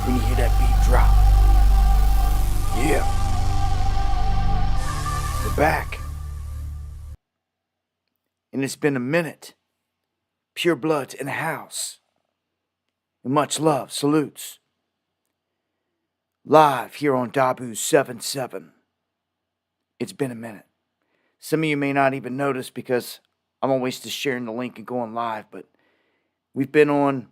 when you hear that beat drop. Yeah. We're back. And it's been a minute. Pure Bloods in the house. And much love. Salutes. Live here on Dabu 77. It's been a minute. Some of you may not even notice because I'm always just sharing the link and going live, but we've been on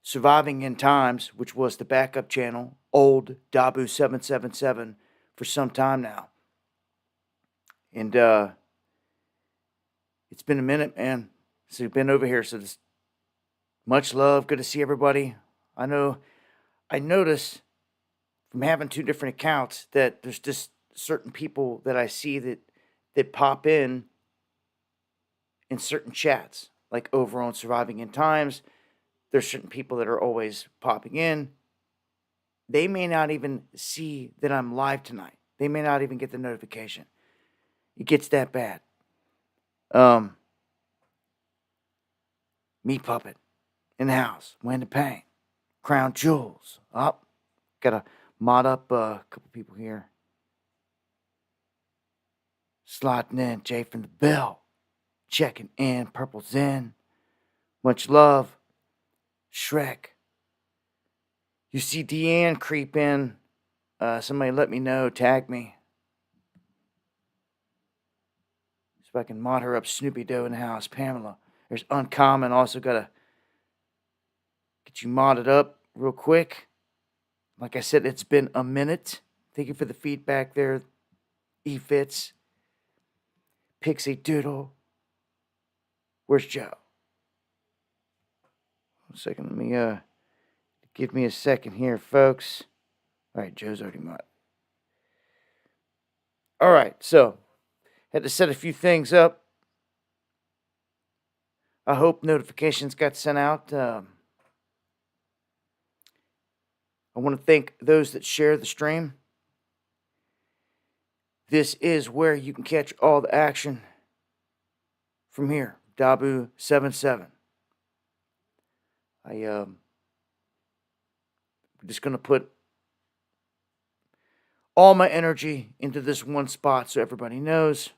Surviving in Times, which was the backup channel, old Dabu 777, for some time now. And it's been a minute, man. So we've been over here. So this, much love. Good to see everybody. I notice from having two different accounts that there's just certain people that I see that pop in certain chats. Like over on Surviving in Times, there's certain people that are always popping in. They may not even see that I'm live tonight. They may not even get the notification. It gets that bad. Meat Puppet in the house. Wanda Payne. Crown Jewels. Up. Gotta mod up a couple people here. Slotting in. Jay from the Bell. Checking in. Purple Zen. Much love. Shrek. You see Deanne creep in. Somebody let me know. Tag me. See if I can mod her up. Snoopy Doe in the house. Pamela. There's Uncommon. Also got to get you modded up real quick. Like I said, it's been a minute. Thank you for the feedback there. E-Fits. Pixie Doodle. Where's Joe? 1 second. Let me, give me a second here, folks. All right, Joe's already modded. All right, so had to set a few things up. I hope notifications got sent out. I want to thank those that share the stream. This is where you can catch all the action from here, Dabu 77. I'm just going to put all my energy into this one spot so everybody knows.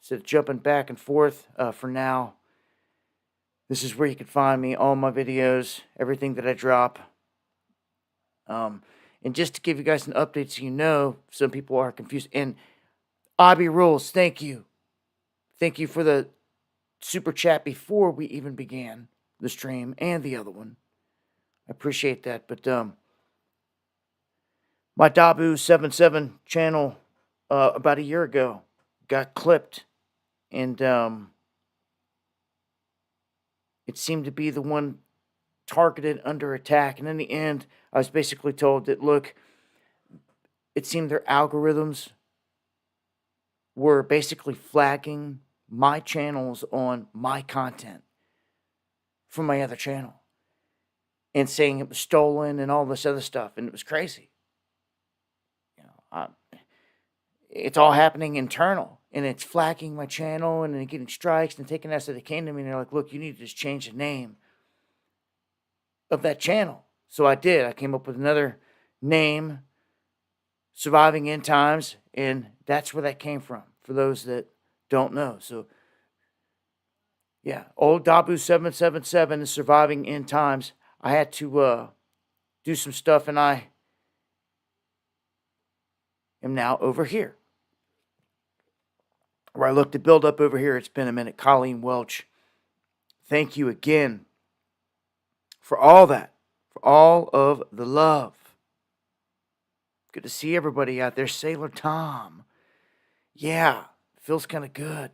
Instead of jumping back and forth for now, this is where you can find me, all my videos, everything that I drop. And just to give you guys an update so you know, some people are confused. And Obby Rules, thank you. Thank you for the super chat before we even began the stream and the other one. I appreciate that. But my Dabu 77 channel about a year ago got clipped. And it seemed to be the one targeted under attack. And in the end, I was basically told that, look, it seemed their algorithms were basically flagging my channels on my content from my other channel and saying it was stolen and all this other stuff. And it was crazy. You know, it's all happening internal, and it's flagging my channel and then getting strikes and taking us to the kingdom. And they're like, look, you need to just change the name of that channel. So I did. I came up with another name, Surviving in Times, and that's where that came from, for those that don't know. So, yeah, old Dabu 777 is Surviving in Times. I had to do some stuff, and I am now over here. Where I look to build up over here, it's been a minute. Colleen Welch, thank you again for all that, for all of the love. Good to see everybody out there. Sailor Tom. Yeah, feels kind of good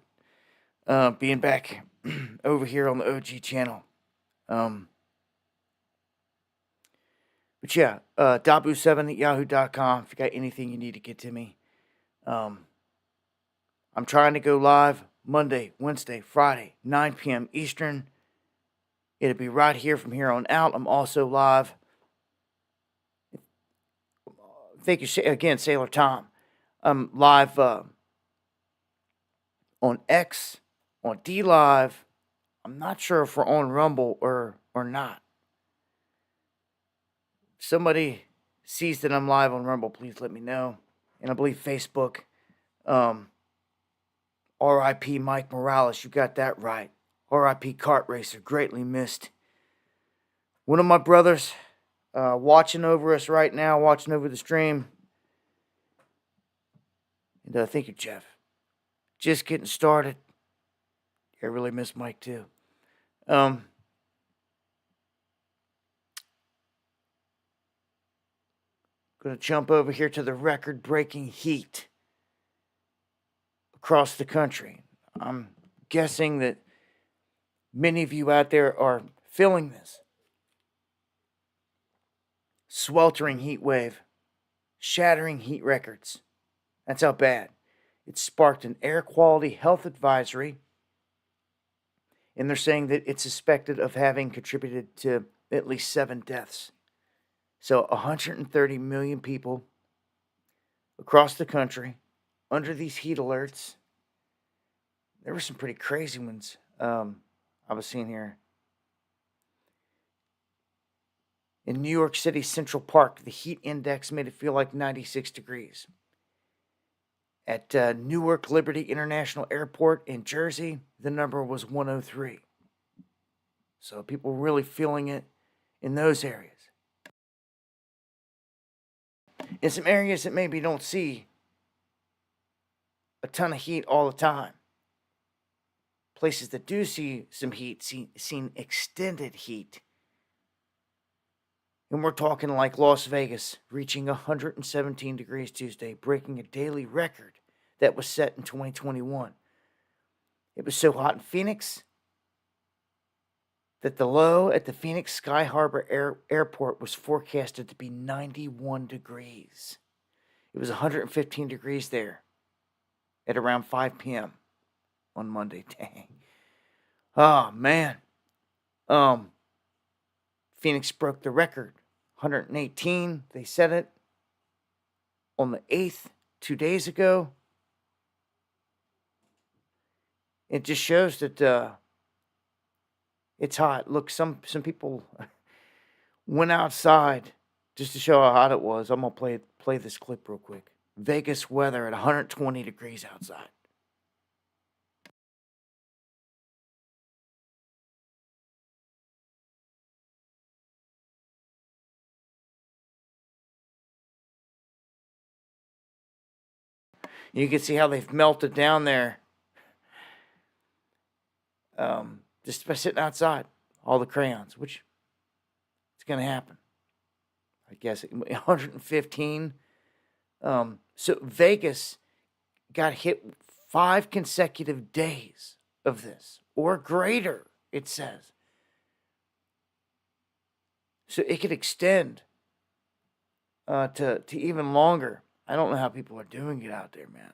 being back over here on the OG channel. But yeah, Dabu7 at yahoo.com if you got anything you need to get to me. I'm trying to go live Monday, Wednesday, Friday, 9 p.m. Eastern. It'll be right here from here on out. I'm also live. Thank you again, Sailor Tom. I'm live on X, on D Live. I'm not sure if we're on Rumble or not. somebody sees that I'm live on Rumble, please let me know. And I believe Facebook. R.I.P. Mike Morales, you got that right. R.I.P. Kart Racer, greatly missed. One of my brothers watching over us right now, watching over the stream. And thank you, Jeff. Just getting started. I really miss Mike too. Gonna jump over here to the record-breaking heat across the country. I'm guessing that many of you out there are feeling this. Sweltering heat wave, shattering heat records. That's how bad. It sparked an air quality health advisory, and they're saying that it's suspected of having contributed to at least 7 deaths. So 130 million people across the country under these heat alerts. There were some pretty crazy ones I was seeing here. In New York City Central Park, the heat index made it feel like 96 degrees. At Newark Liberty International Airport in Jersey, the number was 103. So people were really feeling it in those areas. In some areas that maybe don't see a ton of heat all the time. Places that do see some heat, seen extended heat. And we're talking like Las Vegas, reaching 117 degrees Tuesday, breaking a daily record that was set in 2021. It was so hot in Phoenix that the low at the Phoenix Sky Harbor Airport was forecasted to be 91 degrees. It was 115 degrees there at around 5 p.m. on Monday. Dang. Oh, man. Phoenix broke the record. 118, they said it on the 8th, 2 days ago. It just shows that it's hot. Look, some people went outside just to show how hot it was. I'm going to play this clip real quick. Vegas weather at 120 degrees outside. You can see how they've melted down there just by sitting outside. All the crayons, which it's going to happen. I guess 115. So Vegas got hit 5 consecutive days of this, or greater, it says. So it could extend to even longer. I don't know how people are doing it out there, man.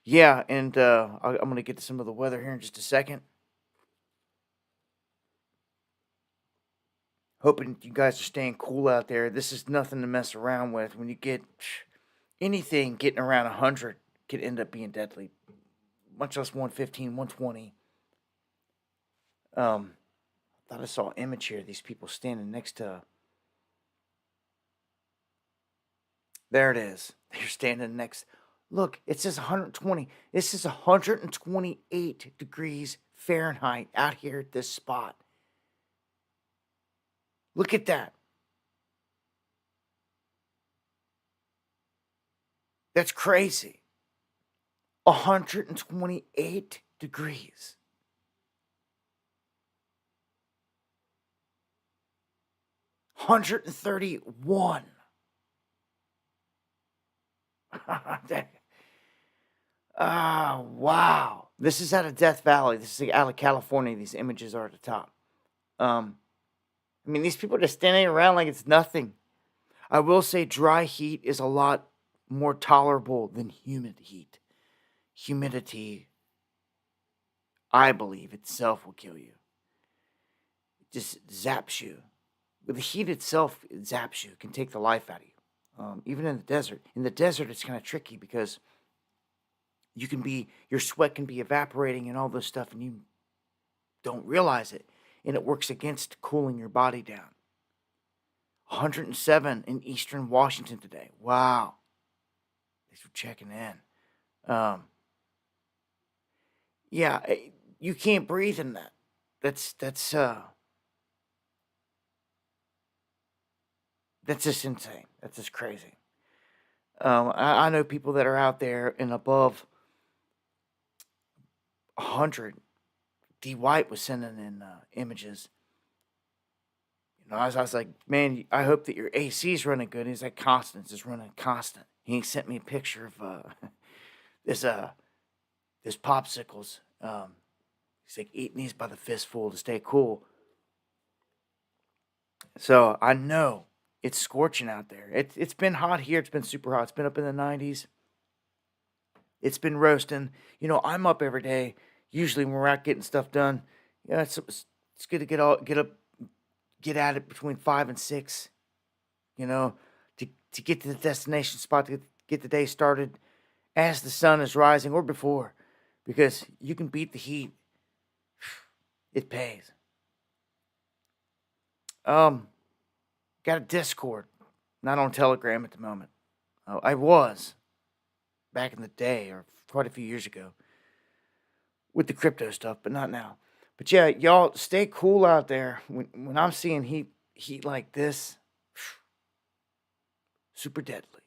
Yeah, and I'm going to get to some of the weather here in just a second. Hoping you guys are staying cool out there. This is nothing to mess around with. When you get anything getting around 100 could end up being deadly. Much less 115, 120. I thought I saw an image here. These people standing next to... There it is. They're standing next... Look, it says 120. This is 128 degrees Fahrenheit out here at this spot. Look at that. That's crazy. 128 degrees. $131. Wow. This is out of Death Valley. This is out of California. These images are at the top. I mean, these people are just standing around like it's nothing. I will say dry heat is a lot more tolerable than humid heat. Humidity, I believe, itself will kill you. It just zaps you. But the heat itself, it zaps you. It can take the life out of you. Even in the desert. In the desert, it's kind of tricky because your sweat can be evaporating and all this stuff, and you don't realize it. and it works against cooling your body down. 107 in eastern Washington today. Wow. Thanks for checking in. Yeah, you can't breathe in that. That's just insane. That's just crazy. I know people that are out there and above 100. D. White was sending in images. I was like, man, I hope that your AC is running good. He's like, Constance is running constant. He sent me a picture of this this popsicles. He's like eating these by the fistful to stay cool. So I know it's scorching out there. It's been hot here. It's been super hot. It's been up in the 90s. It's been roasting. I'm up every day. Usually when we're out getting stuff done. Yeah, it's good to get at it between 5 and 6. To get to the destination spot, to get the day started as the sun is rising or before, because you can beat the heat. It pays. Got a Discord, not on Telegram at the moment. I was back in the day, or quite a few years ago, with the crypto stuff, but not now. But yeah, y'all stay cool out there. When I'm seeing heat like this, super deadly.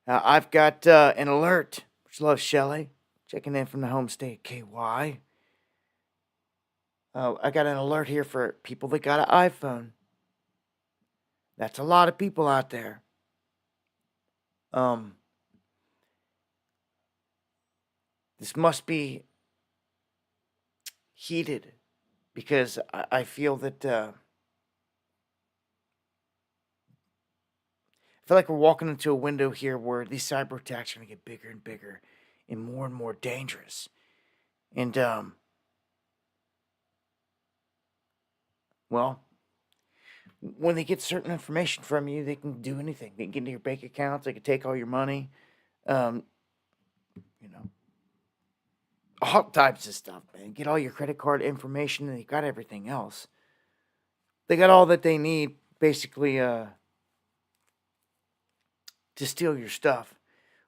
I've got an alert, which loves Shelly, checking in from the home state, KY. I got an alert here for people that got an iPhone. That's a lot of people out there. This must be heated because I feel that I feel like we're walking into a window here where these cyber attacks are going to get bigger and bigger and more dangerous. And well, when they get certain information from you, they can do anything. They can get into your bank accounts. They can take all your money. All types of stuff, man. Get all your credit card information, and they got everything else. They got all that they need, basically, to steal your stuff.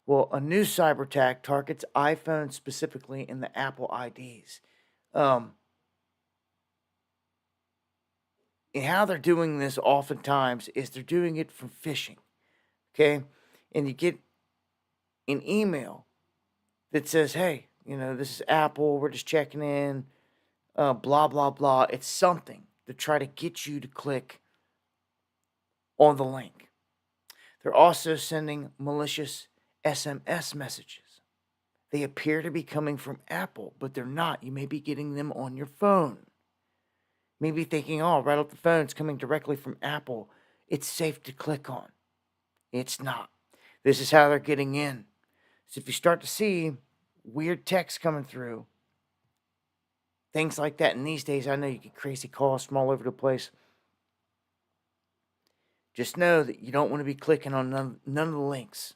Well, a new cyber attack targets iPhones specifically in the Apple IDs. And how they're doing this oftentimes is they're doing it from phishing. Okay? And you get an email that says, hey, this is Apple. We're just checking in. Blah, blah, blah. It's something to try to get you to click on the link. They're also sending malicious SMS messages. They appear to be coming from Apple, but they're not. You may be getting them on your phone. Maybe thinking, oh, right off the phone, it's coming directly from Apple. It's safe to click on. It's not. This is how they're getting in. So if you start to see weird text coming through, things like that, and these days I know you get crazy calls from all over the place. Just know that you don't want to be clicking on none of the links.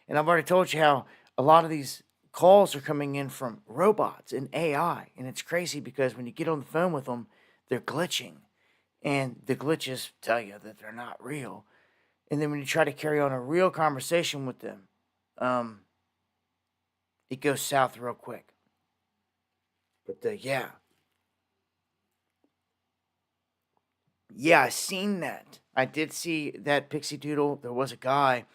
And I've already told you how a lot of these calls are coming in from robots and AI. And it's crazy because when you get on the phone with them, they're glitching. And the glitches tell you that they're not real. And then when you try to carry on a real conversation with them, it goes south real quick. But yeah. Yeah, I seen that. I did see that Pixie Doodle. There was a guy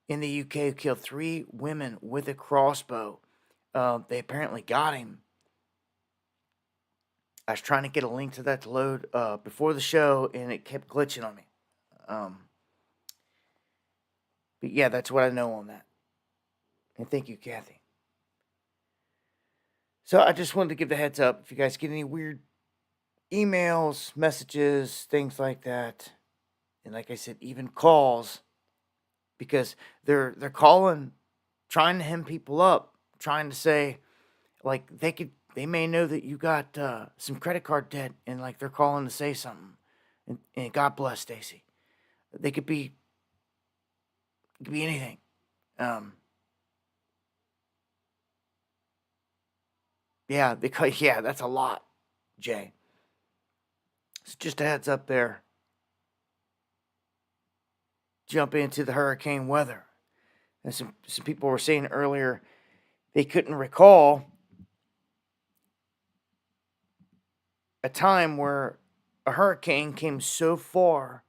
in the UK who killed 3 women with a crossbow. They apparently got him. I was trying to get a link to that to load before the show, and it kept glitching on me. But yeah, that's what I know on that. And thank you, Kathy. So I just wanted to give the heads up. If you guys get any weird emails, messages, things like that, and like I said, even calls, because they're calling, trying to hem people up, trying to say, like, they may know that you got some credit card debt, and like they're calling to say something. And God bless Stacy. They could be anything. Yeah, because yeah, that's a lot, Jay. So just a heads up there. Jump into the hurricane weather. And some people were saying earlier they couldn't recall a time where a hurricane came so far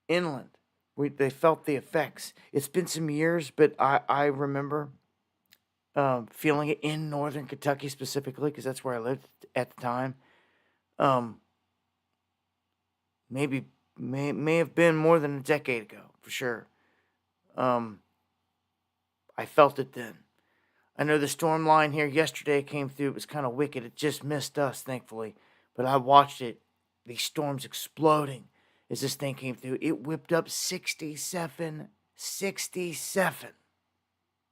inland. They felt the effects. It's been some years, but I remember feeling it in northern Kentucky specifically because that's where I lived at the time. Um, maybe may have been more than a decade ago for sure. Um, I felt it then. I know the storm line here yesterday came through. It was kind of wicked. It just missed us, thankfully. But I watched it, these storms exploding as this thing came through. It whipped up 67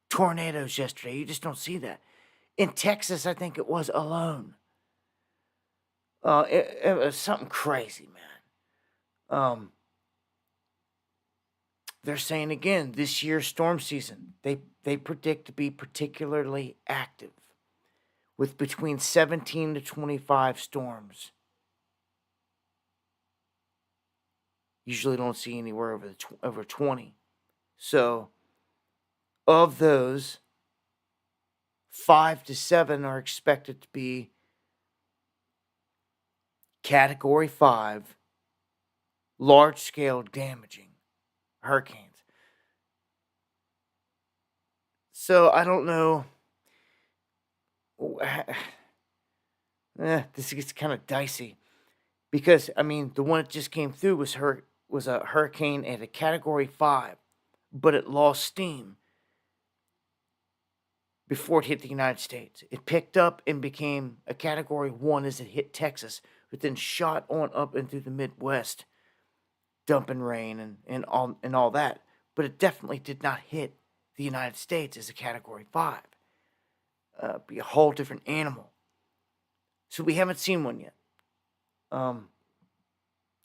tornadoes yesterday. You just don't see that. In Texas, I think it was alone. It was something crazy, man. They're saying again this year's storm season, they predict to be particularly active with between 17 to 25 storms. Usually don't see anywhere over 20. So, of those, 5 to 7 are expected to be category 5 large scale damaging hurricanes. So, I don't know. This gets kind of dicey because I mean the one that just came through was a hurricane at a category 5, but it lost steam before it hit the United States. It picked up and became a category 1 as it hit Texas, but then shot on up into the Midwest, dumping rain and all that. But it definitely did not hit the United States as a category 5. Be a whole different animal. So we haven't seen one yet.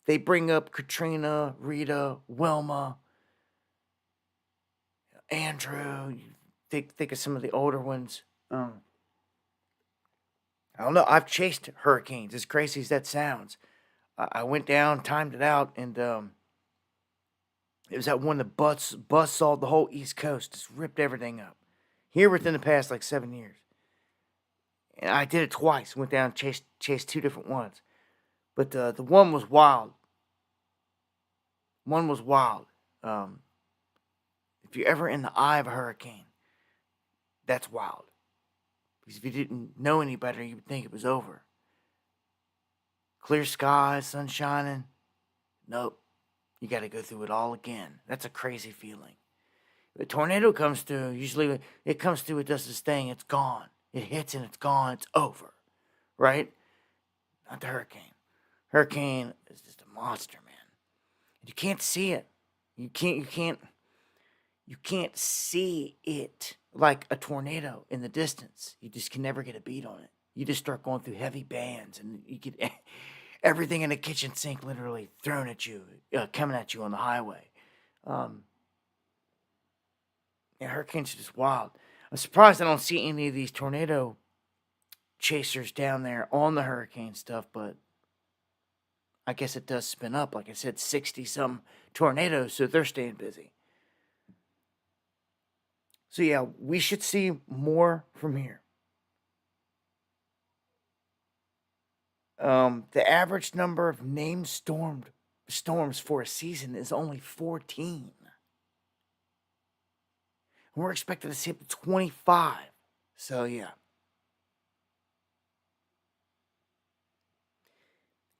They bring up Katrina, Rita, Wilma, Andrew. You think of some of the older ones. I don't know. I've chased hurricanes, as crazy as that sounds. I went down, timed it out, and it was that one that buzzsawed the whole East Coast, just ripped everything up. Here within the past like 7 years. And I did it twice. Went down, chased 2 different ones. But the one was wild. One was wild. If you're ever in the eye of a hurricane, that's wild. Because if you didn't know any better, you would think it was over. Clear skies, sun shining. Nope. You got to go through it all again. That's a crazy feeling. If a tornado comes through, usually when it comes through, it does this thing, it's gone. It hits and it's gone, it's over. Right? Not the hurricane. Hurricane is just a monster, man. You can't see it. You can't see it like a tornado in the distance. You just can never get a beat on it. You just start going through heavy bands and you get everything in the kitchen sink literally thrown at you, coming at you on the highway. Hurricanes are just wild. I'm surprised I don't see any of these tornado chasers down there on the hurricane stuff, but I guess it does spin up. Like I said, 60-some tornadoes, so they're staying busy. So yeah, we should see more from here. The average number of named storms for a season is only 14. And we're expected to see up to 25. So yeah.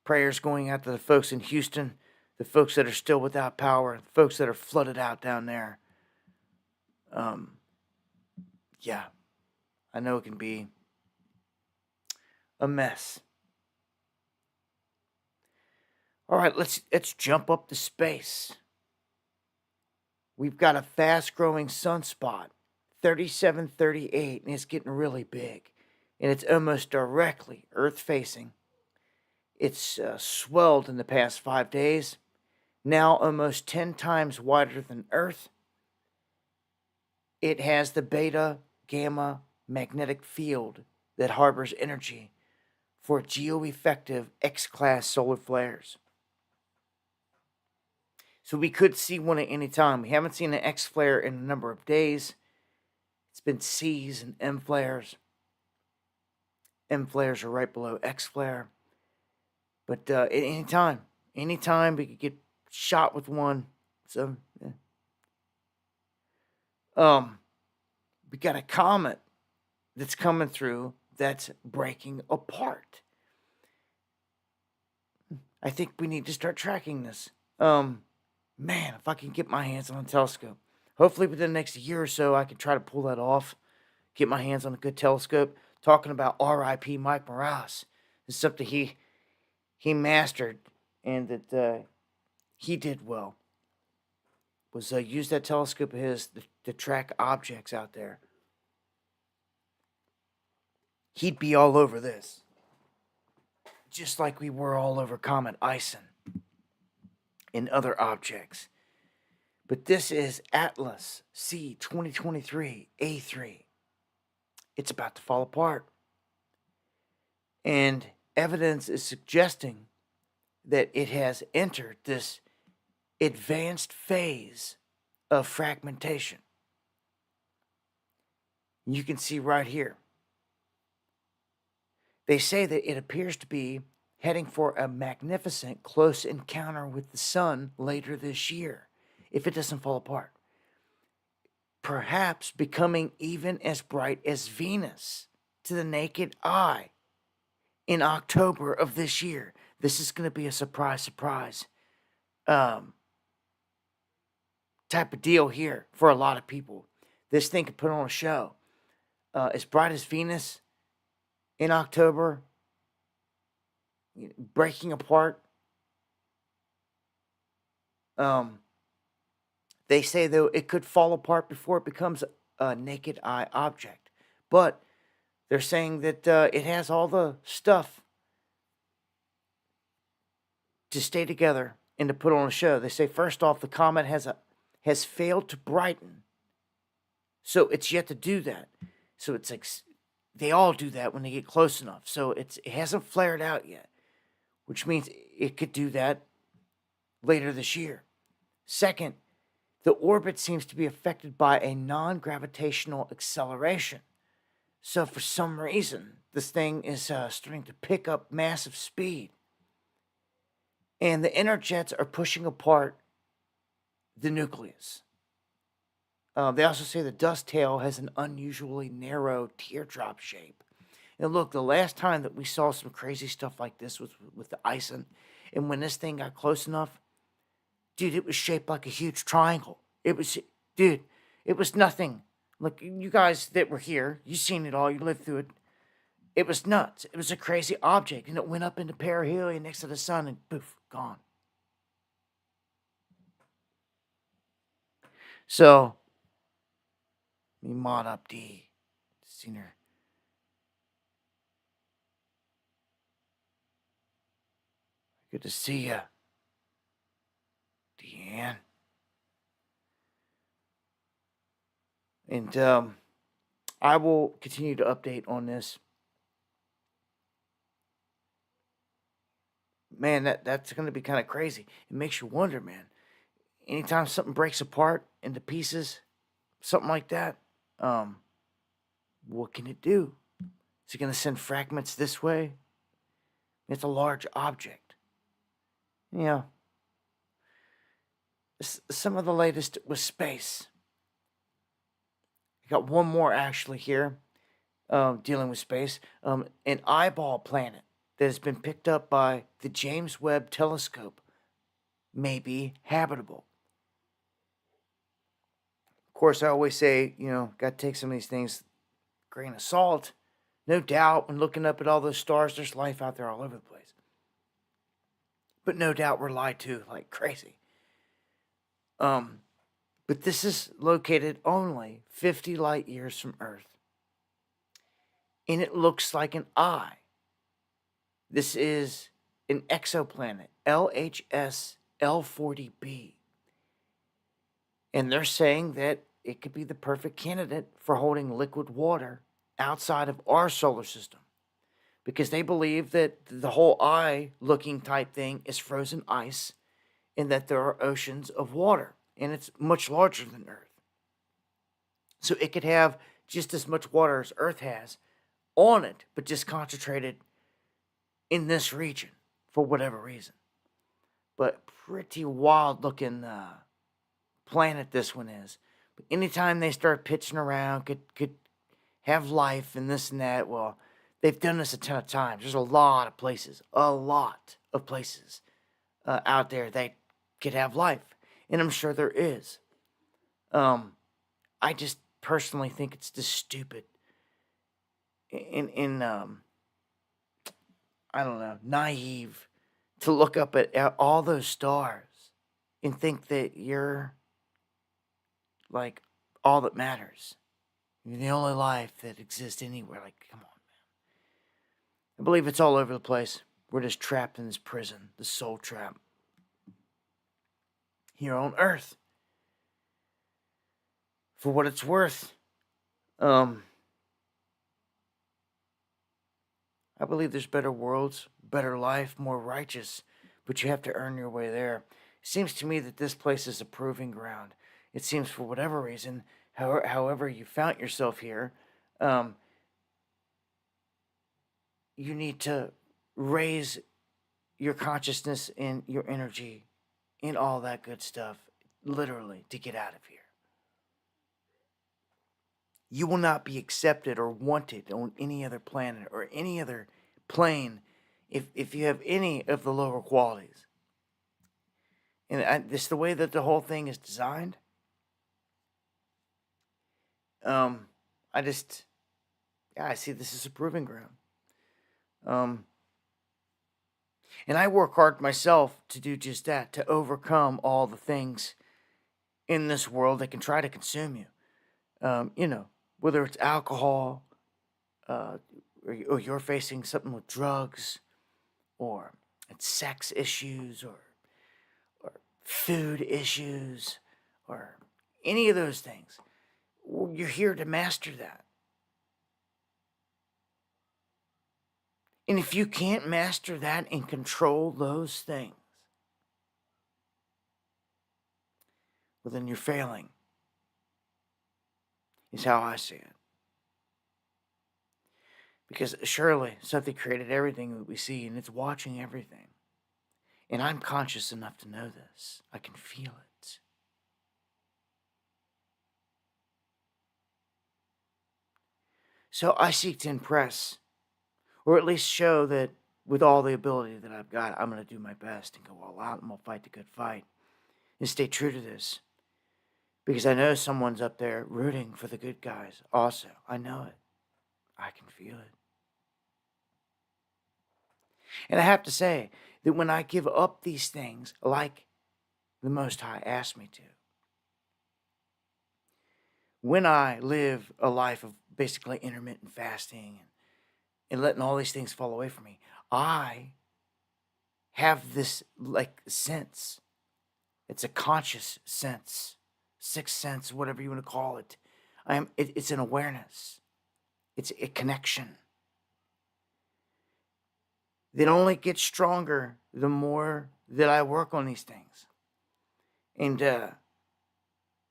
Prayers going out to the folks in Houston, the folks that are still without power, the folks that are flooded out down there. Yeah. I know it can be a mess. All right, let's jump up to space. We've got a fast-growing sunspot, 3738, and it's getting really big. And it's almost directly Earth-facing. It's swelled in the past 5 days, now almost 10 times wider than Earth. It has the beta gamma magnetic field that harbors energy for geo-effective X-class solar flares. So we could see one at any time. We haven't seen an X flare in a number of days. It's been C's and M flares. M flares are right below X flare. But at any time we could get shot with one. So, yeah. We got a comet that's coming through that's breaking apart. I think we need to start tracking this. Man, if I can get my hands on a telescope, hopefully within the next year or so, I can try to pull that off. Get my hands on a good telescope. Talking about R.I.P. Mike Morales is something he mastered, and that he did well. Was use that telescope of his to track objects out there. He'd be all over this, just like we were all over Comet Ison and other objects. But this is Atlas C 2023 A3. It's about to fall apart. And evidence is suggesting that it has entered this advanced phase of fragmentation. You can see right here. They say that it appears to be heading for a magnificent close encounter with the sun later this year, if it doesn't fall apart. Perhaps becoming even as bright as Venus to the naked eye in October of this year. This is going to be a surprise type of deal here for a lot of people. This thing could put on a show. As bright as Venus in October, breaking apart. They say, though, it could fall apart before it becomes a naked eye object. But they're saying that it has all the stuff to stay together and to put on a show. They say, first off, the comet has failed to brighten. So it's yet to do that. So it's like they all do that when they get close enough. So it hasn't flared out yet, which means it could do that later this year. Second, the orbit seems to be affected by a non-gravitational acceleration. So for some reason, this thing is starting to pick up massive speed. And the enerjets are pushing apart the nucleus. They also say the dust tail has an unusually narrow teardrop shape. And look, the last time that we saw some crazy stuff like this was with the Ison. And when this thing got close enough, dude, it was shaped like a huge triangle. It was nothing. Look, you guys that were here, you seen it all, you lived through it. It was nuts. It was a crazy object, and it went up into perihelion next to the sun, and poof, gone. So, me mod up D. Seen her. Good to see ya, Deanne. And I will continue to update on this. Man, that's going to be kind of crazy. It makes you wonder, man. Anytime something breaks apart into pieces, something like that, what can it do? Is it going to send fragments this way? It's a large object. Yeah. Some of the latest was space. I got one more actually here, dealing with space. An eyeball planet that has been picked up by the James Webb Telescope may be habitable. Of course, I always say, got to take some of these things grain of salt. No doubt, when looking up at all those stars, there's life out there all over the place. But no doubt we're lied to like crazy. But this is located only 50 light years from Earth. And it looks like an eye. This is an exoplanet, LHS L40b. And they're saying that it could be the perfect candidate for holding liquid water outside of our solar system, because they believe that the whole eye looking type thing is frozen ice and that there are oceans of water, and it's much larger than Earth. So it could have just as much water as Earth has on it, but just concentrated in this region for whatever reason. But pretty wild looking planet this one is. But anytime they start pitching around, could have life and this and that, well, they've done this a ton of times. There's a lot of places out there that could have life, and I'm sure there is. I just personally think it's just stupid. In I don't know, naive to look up at all those stars and think that you're like all that matters. You're the only life that exists anywhere. Like, come on, man. I believe it's all over the place. We're just trapped in this prison, the soul trap, here on Earth. For what it's worth, I believe there's better worlds, better life, more righteous, but you have to earn your way there. It seems to me that this place is a proving ground. It seems for whatever reason, however you found yourself here, you need to raise your consciousness and your energy and all that good stuff, literally, to get out of here. You will not be accepted or wanted on any other planet or any other plane if you have any of the lower qualities. And this the way that the whole thing is designed. I see this as a proving ground. And I work hard myself to do just that, to overcome all the things in this world that can try to consume you. Whether it's alcohol, or you're facing something with drugs, or it's sex issues, or food issues, or any of those things. You're here to master that. And if you can't master that and control those things, well, then you're failing, is how I see it. Because surely something created everything that we see, and it's watching everything. And I'm conscious enough to know this. I can feel it. So I seek to impress, or at least show that with all the ability that I've got, I'm going to do my best and go all out, and I'll fight the good fight and stay true to this. Because I know someone's up there rooting for the good guys also. I know it. I can feel it. And I have to say that when I give up these things, like the Most High asked me to, when I live a life of basically intermittent fasting and letting all these things fall away from me, I have this like sense. It's a conscious sense, sixth sense, whatever you want to call it. It's an awareness. It's a connection that only gets stronger the more that I work on these things. And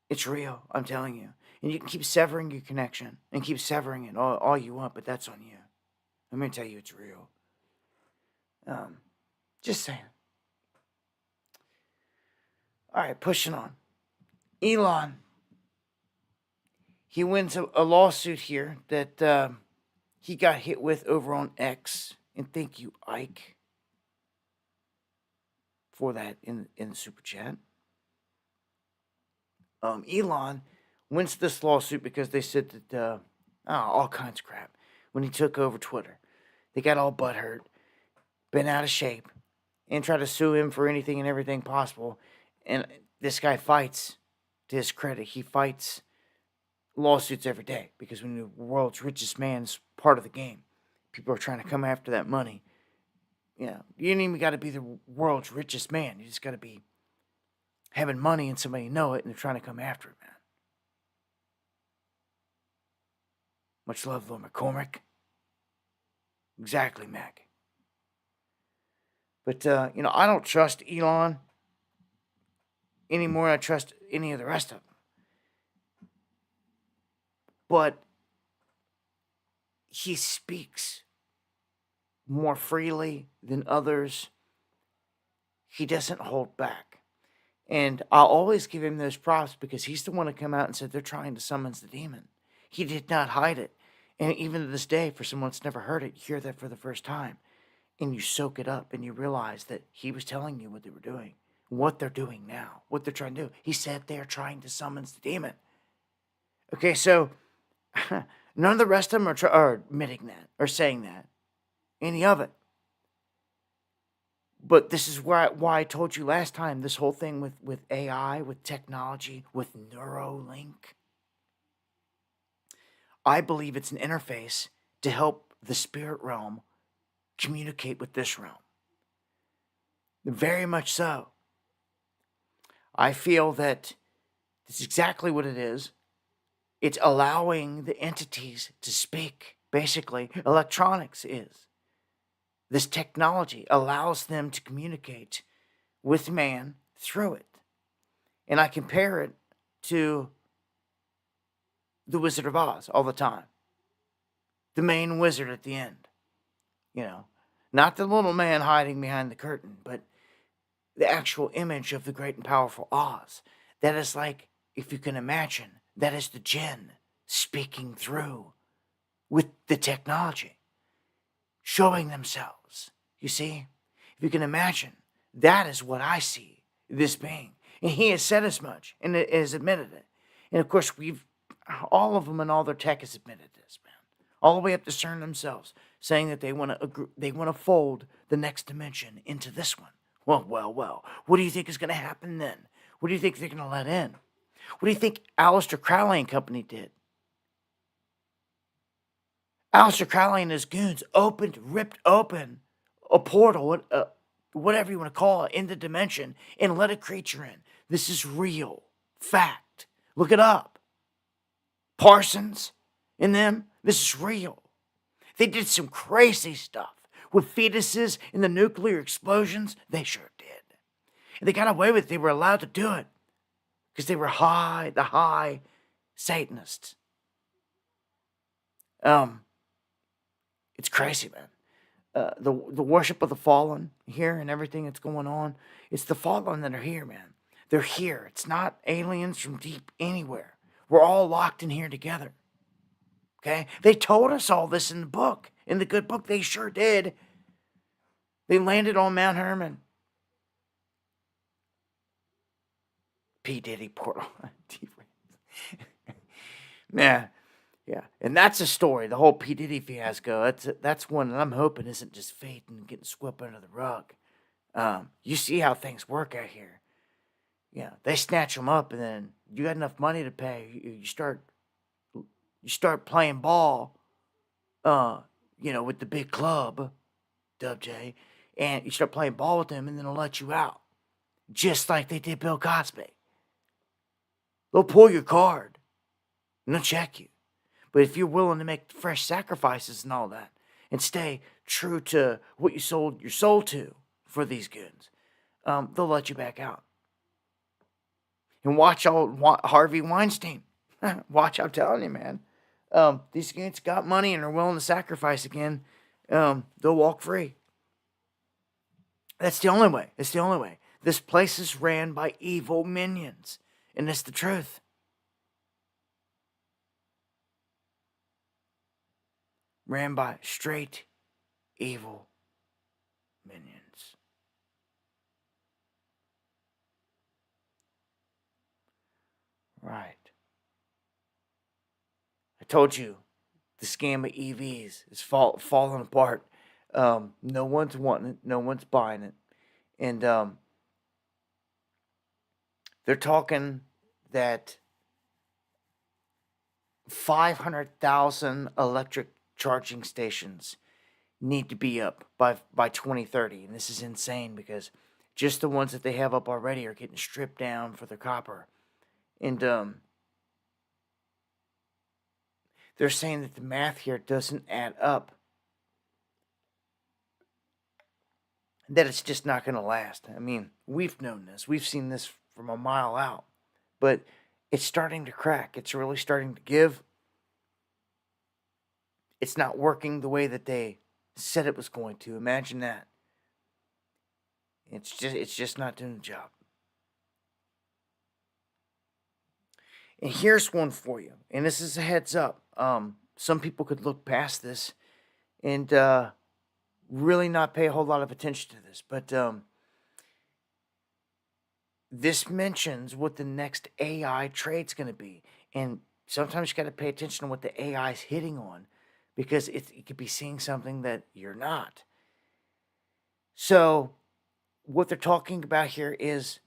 it's real, I'm telling you. And you can keep severing your connection and keep severing it all you want, but that's on you. I'm going to tell you it's real. Just saying. All right, pushing on. Elon. He wins a lawsuit here that he got hit with over on X. And thank you, Ike, for that in the super chat. Elon wins this lawsuit because they said that all kinds of crap when he took over Twitter. They got all butthurt, bent out of shape, and tried to sue him for anything and everything possible. And this guy fights, to his credit, he fights lawsuits every day because when the world's richest man is part of the game, people are trying to come after that money. You ain't even got to be the world's richest man. You just got to be having money and somebody know it, and they're trying to come after it, man. Much love, Lord McCormick. Exactly, Mac. But, I don't trust Elon any more than I trust any of the rest of them. But he speaks more freely than others. He doesn't hold back. And I'll always give him those props because he's the one to come out and said they're trying to summons the demon. He did not hide it. And even to this day, for someone that's never heard it, you hear that for the first time. And you soak it up and you realize that he was telling you what they were doing, what they're doing now, what they're trying to do. He said they're trying to summons the demon. Okay, so none of the rest of them are admitting that or saying that, any of it. But this is why I told you last time, this whole thing with AI, with technology, with Neuralink. I believe it's an interface to help the spirit realm communicate with this realm. Very much so. I feel that this is exactly what it is. It's allowing the entities to speak. Basically, electronics is. This technology allows them to communicate with man through it. And I compare it to the Wizard of Oz all the time. The main wizard at the end. Not the little man hiding behind the curtain, but the actual image of the great and powerful Oz. That is like, if you can imagine, that is the jinn speaking through with the technology, showing themselves. You see? If you can imagine, that is what I see this being. And he has said as much and has admitted it. And of course, all of them and all their tech has admitted this, man. All the way up to CERN themselves, saying that they want to fold the next dimension into this one. Well. What do you think is going to happen then? What do you think they're going to let in? What do you think Aleister Crowley and company did? Aleister Crowley and his goons ripped open a portal, whatever you want to call it, in the dimension and let a creature in. This is real. Fact. Look it up. Parsons and them, this is real. They did some crazy stuff with fetuses and the nuclear explosions. They sure did. And they got away with it. They were allowed to do it because they were the high Satanists. It's crazy, man. The worship of the fallen here and everything that's going on. It's the fallen that are here, man. They're here. It's not aliens from deep anywhere. We're all locked in here together. Okay? They told us all this in the book. In the good book, they sure did. They landed on Mount Hermon. P. Diddy portal. Yeah. And that's a story, the whole P. Diddy fiasco. That's one that I'm hoping isn't just fate and getting swept under the rug. You see how things work out here. Yeah, they snatch them up, and then you got enough money to pay. You start playing ball, with the big club, Dub J, and you start playing ball with them, and then they'll let you out, just like they did Bill Cosby. They'll pull your card, and they'll check you. But if you're willing to make fresh sacrifices and all that, and stay true to what you sold your soul to for these goons, they'll let you back out. And watch Harvey Weinstein. Watch, I'm telling you, man. These goons got money and are willing to sacrifice again. They'll walk free. That's the only way. It's the only way. This place is ran by evil minions. And it's the truth. Ran by straight evil minions. Right. I told you the scam of EVs is falling apart. No one's wanting it. No one's buying it. And they're talking that 500,000 electric charging stations need to be up by 2030. And this is insane because just the ones that they have up already are getting stripped down for their copper. And they're saying that the math here doesn't add up. That it's just not going to last. I mean, we've known this. We've seen this from a mile out. But it's starting to crack. It's really starting to give. It's not working the way that they said it was going to. Imagine that. It's just not doing the job. And here's one for you. And this is a heads up. Some people could look past this and really not pay a whole lot of attention to this. But this mentions what the next AI trade's going to be. And sometimes you got to pay attention to what the AI is hitting on, because it could be seeing something that you're not. So what they're talking about here is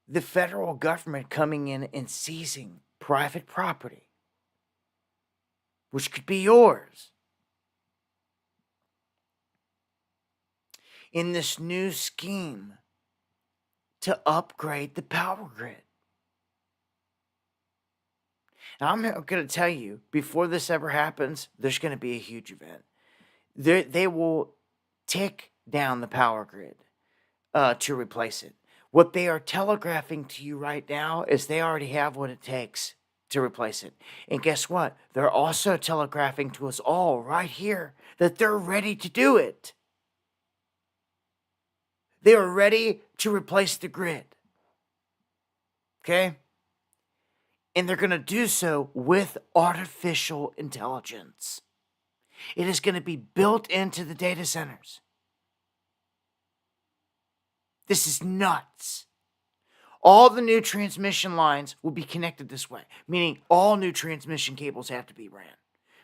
the federal government coming in and seizing private property, which could be yours, in this new scheme to upgrade the power grid. Now, I'm going to tell you, before this ever happens, there's going to be a huge event. They will take down the power grid to replace it. What they are telegraphing to you right now is they already have what it takes to replace it. And guess what? They're also telegraphing to us all right here that they're ready to do it. They are ready to replace the grid. Okay? And they're going to do so with artificial intelligence. It is going to be built into the data centers. This is nuts. All the new transmission lines will be connected this way, meaning all new transmission cables have to be ran,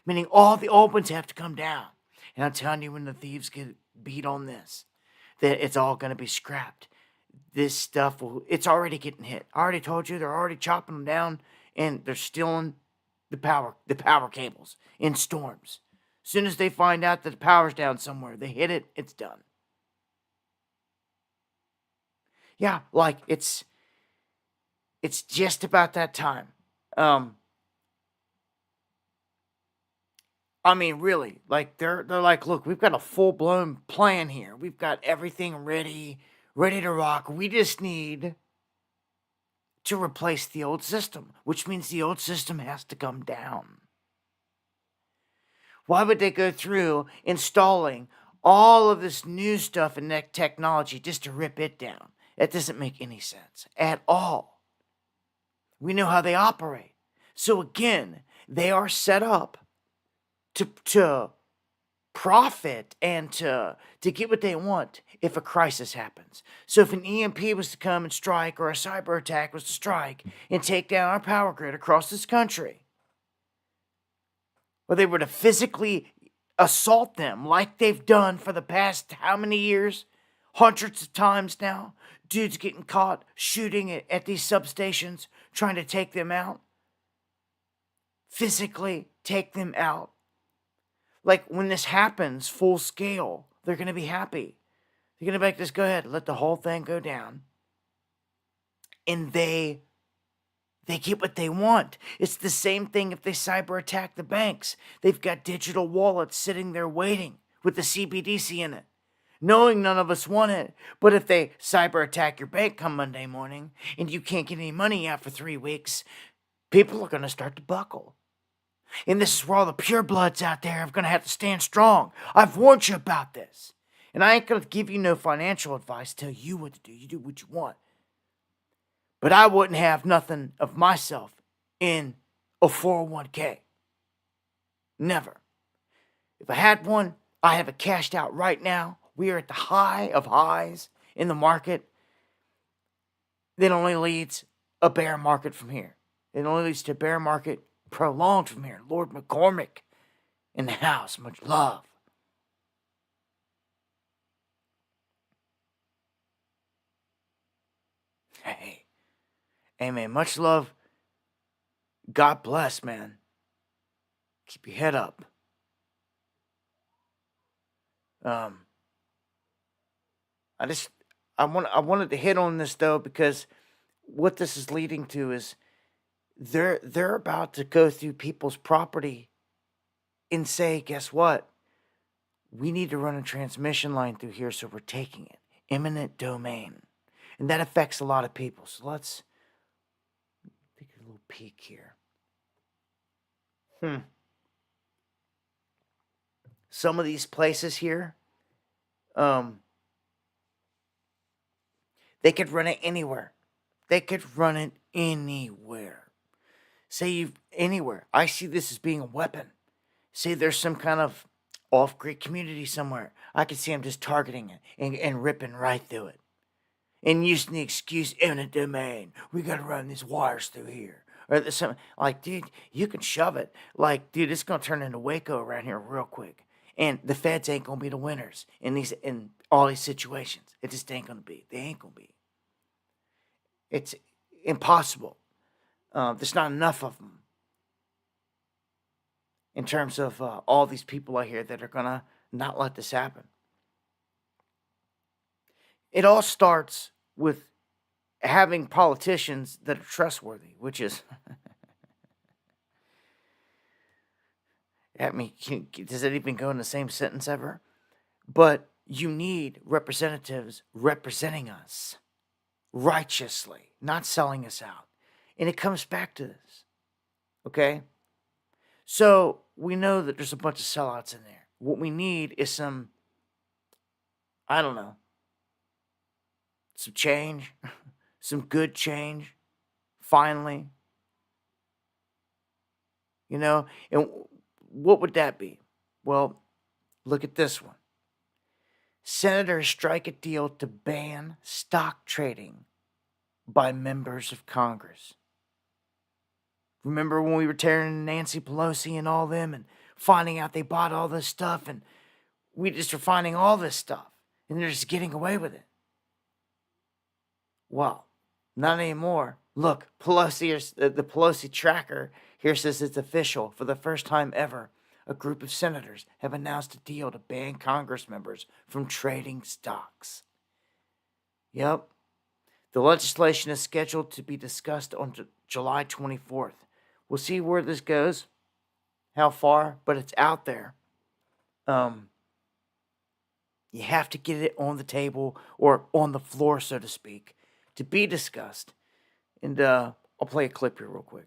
meaning all the old ones have to come down. And I'm telling you, when the thieves get beat on this, that it's all going to be scrapped. This stuff it's already getting hit. I already told you, they're already chopping them down, and they're stealing the power cables in storms. As soon as they find out that the power's down somewhere, they hit it, it's done. Yeah, like it's just about that time. I mean, really, like they're like, look, we've got a full-blown plan here. We've got everything ready to rock. We just need to replace the old system, which means the old system has to come down. Why would they go through installing all of this new stuff and technology just to rip it down? That doesn't make any sense at all. We know how they operate. So again, they are set up to profit and to get what they want if a crisis happens. So if an EMP was to come and strike, or a cyber attack was to strike and take down our power grid across this country, or they were to physically assault them like they've done for the past how many years? Hundreds of times now. Dudes getting caught shooting at these substations, trying to take them out. Physically take them out. Like, when this happens full scale, they're going to be happy. They're going to be like, just go ahead, let the whole thing go down. And they get what they want. It's the same thing if they cyber attack the banks. They've got digital wallets sitting there waiting with the CBDC in it, knowing none of us want it. But if they cyber attack your bank come Monday morning and you can't get any money out for 3 weeks, people are going to start to buckle. And this is where all the purebloods out there are going to have to stand strong. I've warned you about this. And I ain't going to give you no financial advice, tell you what to do. You do what you want. But I wouldn't have nothing of myself in a 401k. Never. If I had one, I have it cashed out right now. We are at the high of highs in the market. That only leads a bear market from here. It only leads to a bear market prolonged from here. Lord McCormick in the house. Much love. Hey, man, much love. God bless, man. Keep your head up. I wanted to hit on this though, because what this is leading to is they're about to go through people's property and say, guess what? We need to run a transmission line through here, so we're taking it. Eminent domain. And that affects a lot of people. So let's take a little peek here. Some of these places here, they could run it anywhere. They could run it anywhere. Say anywhere. I see this as being a weapon. Say there's some kind of off-grid community somewhere. I could see them just targeting it and ripping right through it. And using the excuse, eminent domain. We gotta run these wires through here. Or there's something like, dude, you can shove it. Like, dude, it's gonna turn into Waco around here real quick. And the feds ain't gonna be the winners in all these situations. It just ain't gonna be. They ain't gonna be. It's impossible. There's not enough of them in terms of all these people out here that are gonna not let this happen. It all starts with having politicians that are trustworthy, which is, I mean, does it even go in the same sentence ever? But you need representatives representing us righteously, not selling us out. And it comes back to this, okay? So we know that there's a bunch of sellouts in there. What we need is some, I don't know, some change, some good change, finally. You know, and what would that be? Well, look at this one. Senators strike a deal to ban stock trading by members of Congress. Remember when we were tearing Nancy Pelosi and all them and finding out they bought all this stuff, and we just were finding all this stuff and they're just getting away with it? Well, not anymore. Look, Pelosi, the Pelosi tracker here says it's official. For the first time ever, a group of senators have announced a deal to ban Congress members from trading stocks. Yep. The legislation is scheduled to be discussed on July 24th. We'll see where this goes, how far, but it's out there. You have to get it on the table or on the floor, so to speak, to be discussed. And I'll play a clip here real quick.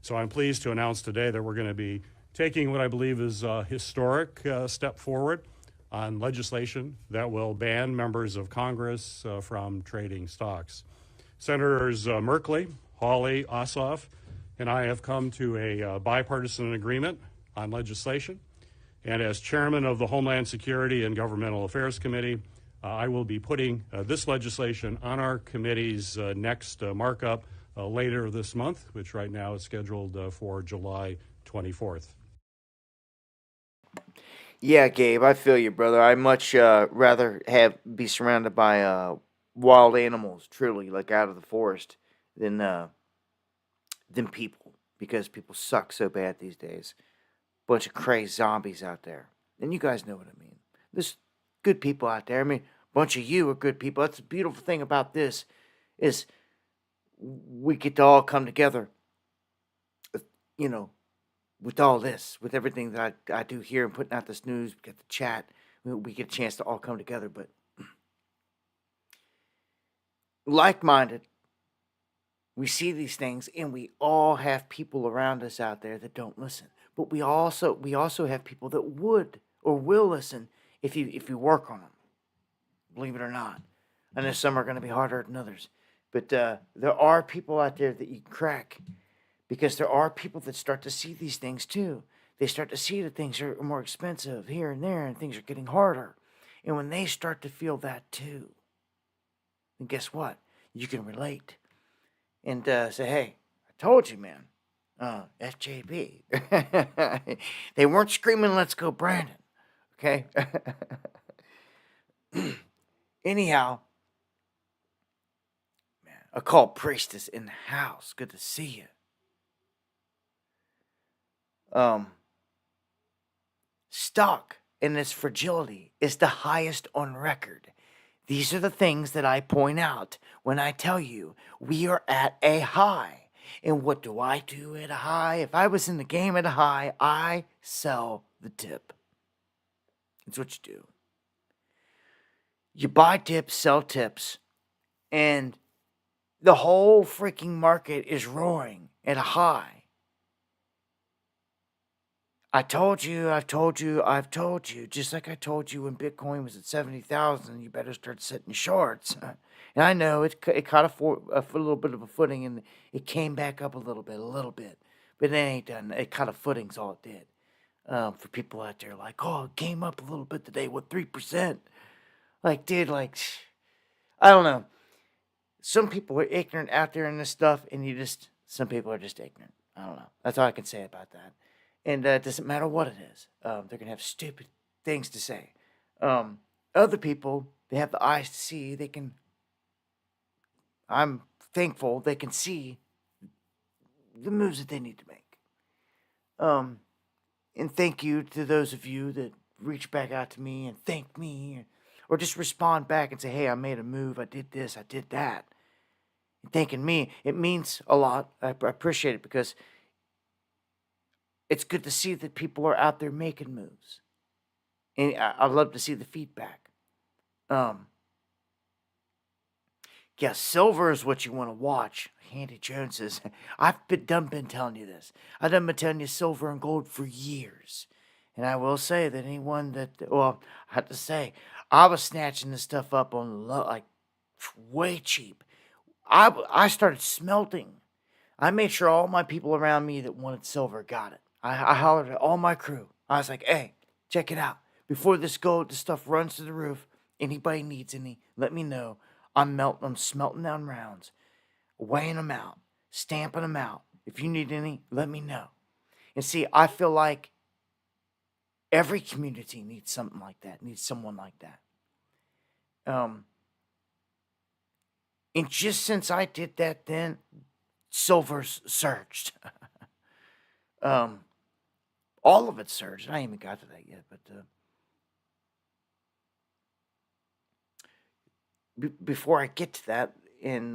So I'm pleased to announce today that we're going to be taking what I believe is a historic step forward on legislation that will ban members of Congress from trading stocks. Senators Merkley, Hawley, Ossoff, and I have come to a bipartisan agreement on legislation. And as chairman of the Homeland Security and Governmental Affairs Committee, I will be putting this legislation on our committee's next markup later this month, which right now is scheduled for July 24th. Yeah, Gabe, I feel you, brother. I much rather be surrounded by wild animals, truly, like out of the forest, than people, because people suck so bad these days. Bunch of crazy zombies out there, and you guys know what I mean. There's good people out there. I mean, a bunch of you are good people. That's the beautiful thing about this is we get to all come together, you know, with all this, with everything that I do here and putting out this news, we get the chat, we get a chance to all come together. But like-minded, we see these things, and we all have people around us out there that don't listen. But we also have people that would or will listen if you work on them. Believe it or not. I know some are going to be harder than others, but there are people out there that you can crack, because there are people that start to see these things too. They start to see that things are more expensive here and there, and things are getting harder. And when they start to feel that too, then guess what? You can relate and say, "Hey, I told you, man." FJB. They weren't screaming, "Let's go, Brandon." Okay. Anyhow, man, occult priestess in the house. Good to see you. Stock in its fragility is the highest on record. These are the things that I point out when I tell you we are at a high. And what do I do at a high? If I was in the game at a high, I sell the dip. That's what you do. You buy dips, sell tips, and the whole freaking market is roaring at a high. I've told you, just like I told you when Bitcoin was at 70,000, you better start setting shorts. And I know it caught a little bit of a footing, and it came back up a little bit. But it ain't done. It caught a footing's all it did. For people out there like, oh, it came up a little bit today, what, 3%? Like, dude, like, I don't know. Some people are ignorant out there in this stuff, and some people are just ignorant. I don't know. That's all I can say about that. And it doesn't matter what it is. They're going to have stupid things to say. Other people, they have the eyes to see. I'm thankful they can see the moves that they need to make. And thank you to those of you that reach back out to me and thank me, or just respond back and say, hey, I made a move. I did this. I did that. And thanking me, it means a lot. I appreciate it because it's good to see that people are out there making moves. And I love to see the feedback. Yeah, silver is what you want to watch. Andy Jones says, I've been telling you this. I've been telling you silver and gold for years. And I will say that anyone that, well, I have to say, I was snatching this stuff up on like way cheap. I started smelting. I made sure all my people around me that wanted silver got it. I hollered at all my crew. I was like, hey, check it out. Before this stuff runs to the roof, anybody needs any, let me know. I'm smelting down rounds, weighing them out, stamping them out. If you need any, let me know. And see, I feel like every community needs something like that, needs someone like that. And just since I did that then, silver's surged. All of it surged. I ain't even got to that yet, but before I get to that and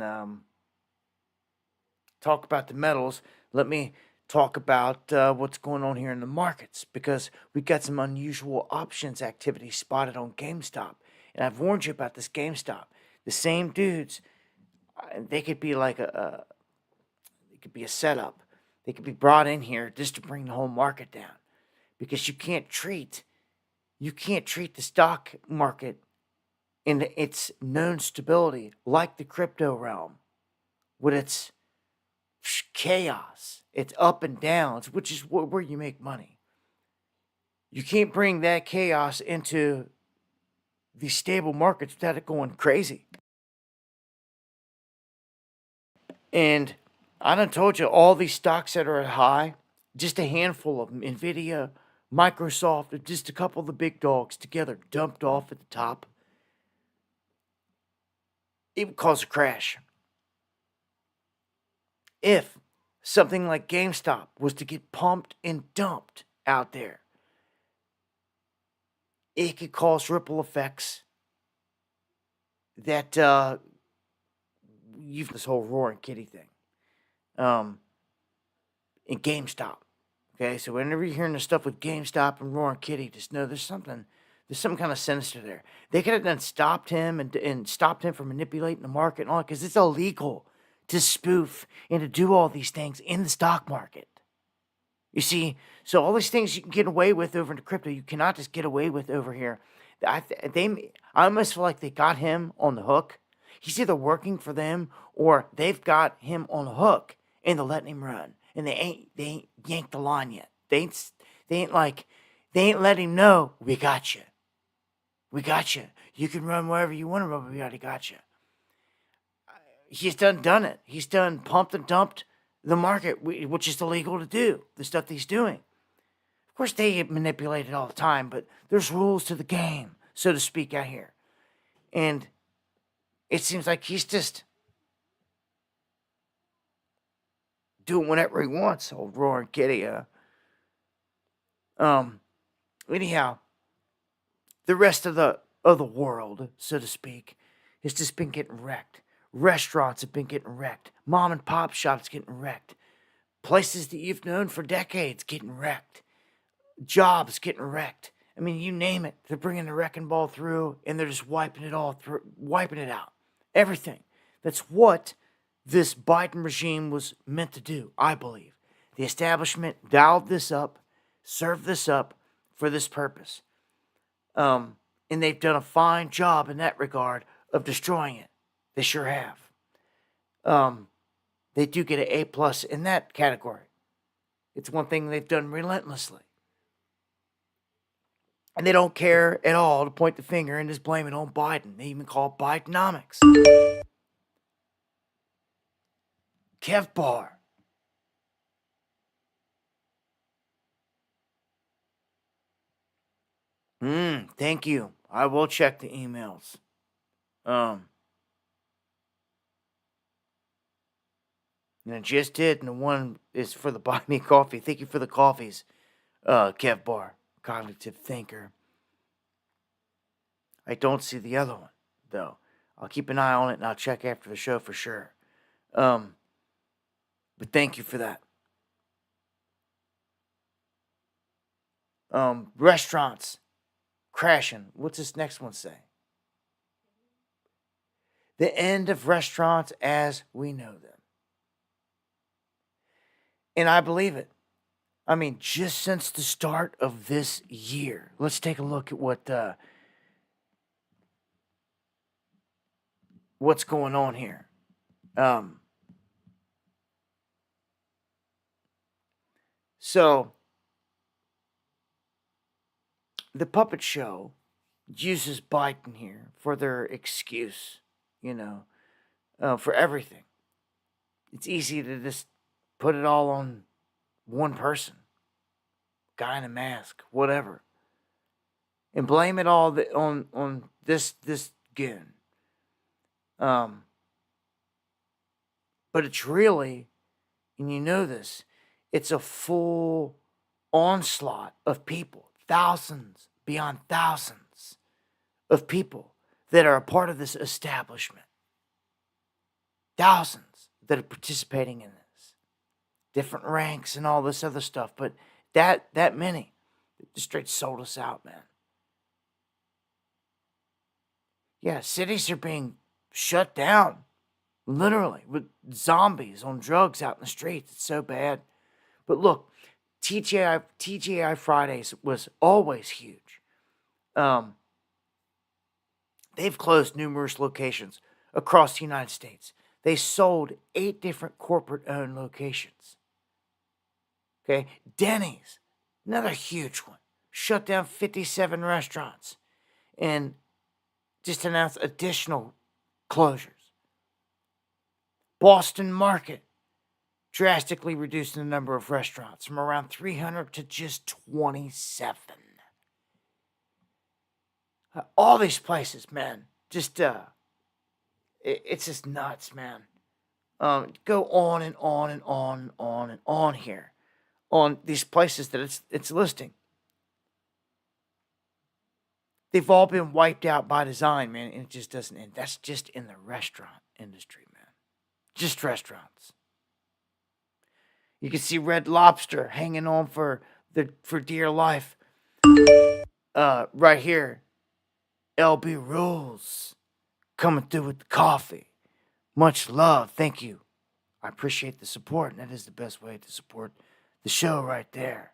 talk about the metals, let me talk about what's going on here in the markets, because we got some unusual options activity spotted on GameStop. And I've warned you about this GameStop. The same dudes, they could be like it could be a setup. They could be brought in here just to bring the whole market down, because you can't treat the stock market in its known stability like the crypto realm, with its chaos, its up and downs, which is where you make money. You can't bring that chaos into these stable markets without it going crazy. And I done told you all these stocks that are at high, just a handful of them, Nvidia, Microsoft, just a couple of the big dogs together dumped off at the top. It would cause a crash. If something like GameStop was to get pumped and dumped out there, it could cause ripple effects that you've this whole roaring kitty thing. In GameStop. Okay, so whenever you're hearing the stuff with GameStop and roaring kitty, just know there's some kind of sinister there. They could have done stopped him and stopped him from manipulating the market and all that, because it's illegal to spoof and to do all these things in the stock market. You see, so all these things you can get away with over in the crypto, you cannot just get away with over here. I almost feel like they got him on the hook. He's either working for them or they've got him on the hook and they're letting him run. And they ain't yanked the line yet. They ain't let him know, we got you. We got you. You can run wherever you want to run, but we already got you. He's done it. He's done pumped and dumped the market, which is illegal to do, the stuff that he's doing. Of course, they get manipulated all the time, but there's rules to the game, so to speak, out here. And it seems like he's just doing whatever he wants, old roaring kitty. Anyhow, the rest of the world, so to speak, has just been getting wrecked. Restaurants have been getting wrecked. Mom and pop shops getting wrecked. Places that you've known for decades getting wrecked. Jobs getting wrecked. I mean, you name it. They're bringing the wrecking ball through, and they're just wiping it all through, wiping it out. Everything. That's what this Biden regime was meant to do, I believe. The establishment dialed this up, served this up for this purpose. And they've done a fine job in that regard of destroying it. They sure have. They do get an A+ in that category. It's one thing they've done relentlessly. And they don't care at all to point the finger and just blame it on Biden. They even call it Bidenomics. Kev Bar. Thank you. I will check the emails. And I just did, and the one is for the Buy Me Coffee. Thank you for the coffees, Kev Bar, cognitive thinker. I don't see the other one, though. I'll keep an eye on it, and I'll check after the show for sure. But thank you for that. Restaurants crashing. What's this next one say? The end of restaurants as we know them. And I believe it. I mean, just since the start of this year, let's take a look at what's going on here. So the puppet show uses Biden here for their excuse, for everything. It's easy to just put it all on one person, guy in a mask, whatever, and blame it all on this goon. But it's really, and you know this, it's a full onslaught of people, thousands beyond thousands of people that are a part of this establishment. Thousands that are participating in this. Different ranks and all this other stuff, but that many just straight sold us out, man. Yeah, cities are being shut down, literally, with zombies on drugs out in the streets. It's so bad. But look, TGI Fridays was always huge. They've closed numerous locations across the United States. They sold 8 different corporate-owned locations. Okay, Denny's, another huge one, shut down 57 restaurants and just announced additional closures. Boston Market drastically reducing the number of restaurants from around 300 to just 27. All these places, man, just it's just nuts, man. Go on and on and on and on and on here. On these places that it's listing. They've all been wiped out by design, man, and it just doesn't end. That's just in the restaurant industry, man. Just restaurants. You can see Red Lobster hanging on for dear life. Right here. LB Rules coming through with the coffee. Much love. Thank you. I appreciate the support, and that is the best way to support the show right there.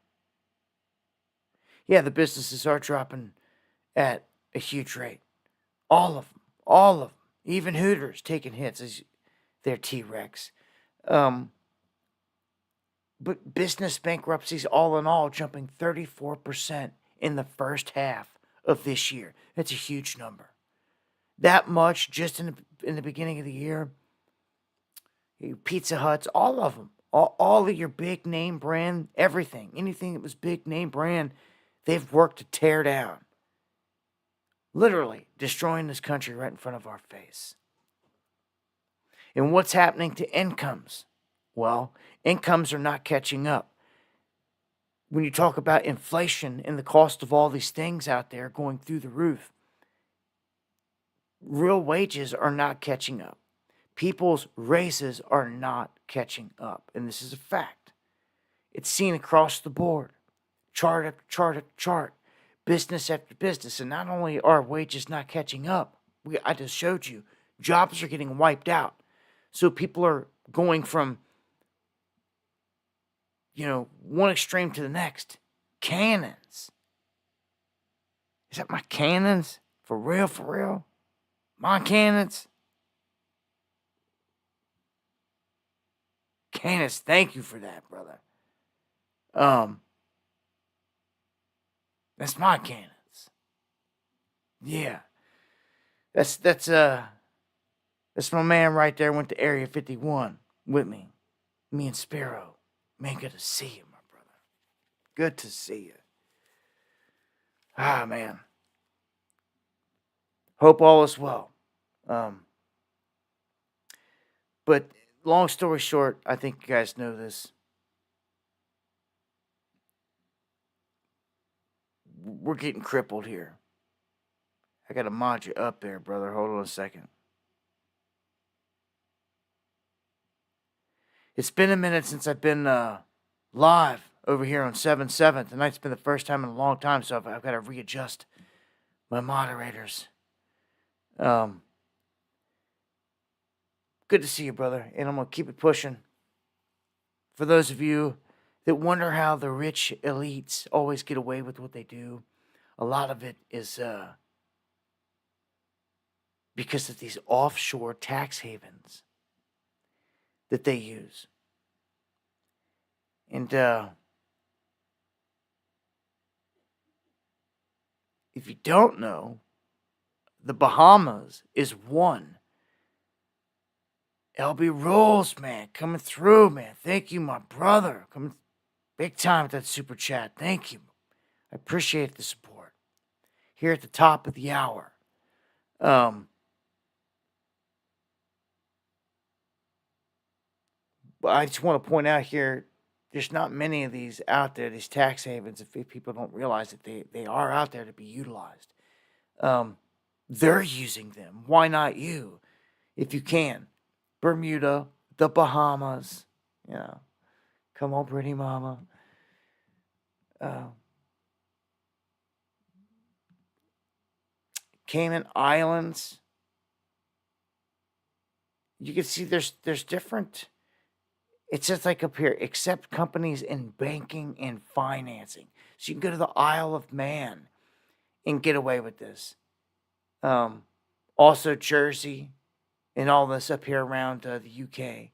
Yeah, the businesses are dropping at a huge rate. All of them. Even Hooters taking hits as their T-Rex. But business bankruptcies all in all jumping 34% in the first half of this year. That's a huge number. That much just in the beginning of the year. Pizza Huts, all of them. All of your big name brand, everything, anything that was big name brand, they've worked to tear down. Literally destroying this country right in front of our face. And what's happening to incomes? Well, incomes are not catching up. When you talk about inflation and the cost of all these things out there going through the roof, real wages are not catching up. People's races are not catching up, and this is a fact. It's seen across the board, chart after chart after chart, business after business, and not only are wages not catching up, I just showed you, jobs are getting wiped out. So people are going from, one extreme to the next. Cannons. Is that my cannons? For real, for real? My cannons? Cannons, thank you for that, brother. That's my cannons. Yeah. That's my man right there. Went to Area 51 with me. Me and Sparrow. Man, good to see you, my brother. Good to see you. Ah, man. Hope all is well. But long story short, I think you guys know this. We're getting crippled here. I gotta mod you up there, brother. Hold on a second. It's been a minute since I've been live over here on 7/7. Tonight's been the first time in a long time, so I've got to readjust my moderators. Good to see you, brother, and I'm gonna keep it pushing. For those of you that wonder how the rich elites always get away with what they do, a lot of it is because of these offshore tax havens that they use. And if you don't know, the Bahamas is one. LB Rules, man, coming through, man. Thank you, my brother. Coming big time with that super chat. Thank you. I appreciate the support. Here at the top of the hour. But I just want to point out here, there's not many of these out there, these tax havens, if people don't realize that they are out there to be utilized. They're using them. Why not you? If you can. Bermuda, the Bahamas, come on, pretty mama. Cayman Islands. You can see there's different. It's just like up here, except companies in banking and financing. So you can go to the Isle of Man and get away with this. Also Jersey and all this up here around the UK.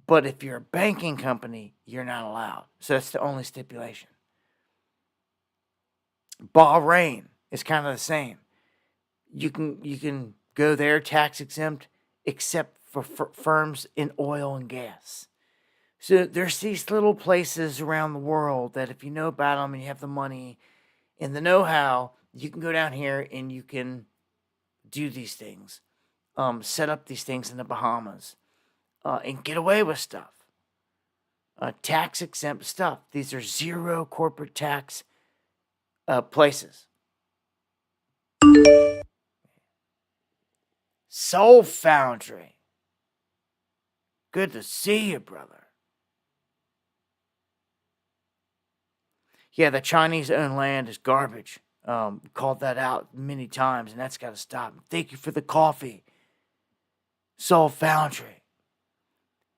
But if you're a banking company, you're not allowed. So that's the only stipulation. Bahrain is kind of the same. You can go there tax exempt, except for firms in oil and gas. So there's these little places around the world that if you know about them and you have the money and the know-how, you can go down here and you can do these things, set up these things in the Bahamas, and get away with stuff. Tax exempt stuff. These are zero corporate tax places. Soul Foundry. Good to see you, brother. Yeah, the Chinese-owned land is garbage. Called that out many times, and that's got to stop. Thank you for the coffee. Soul Foundry.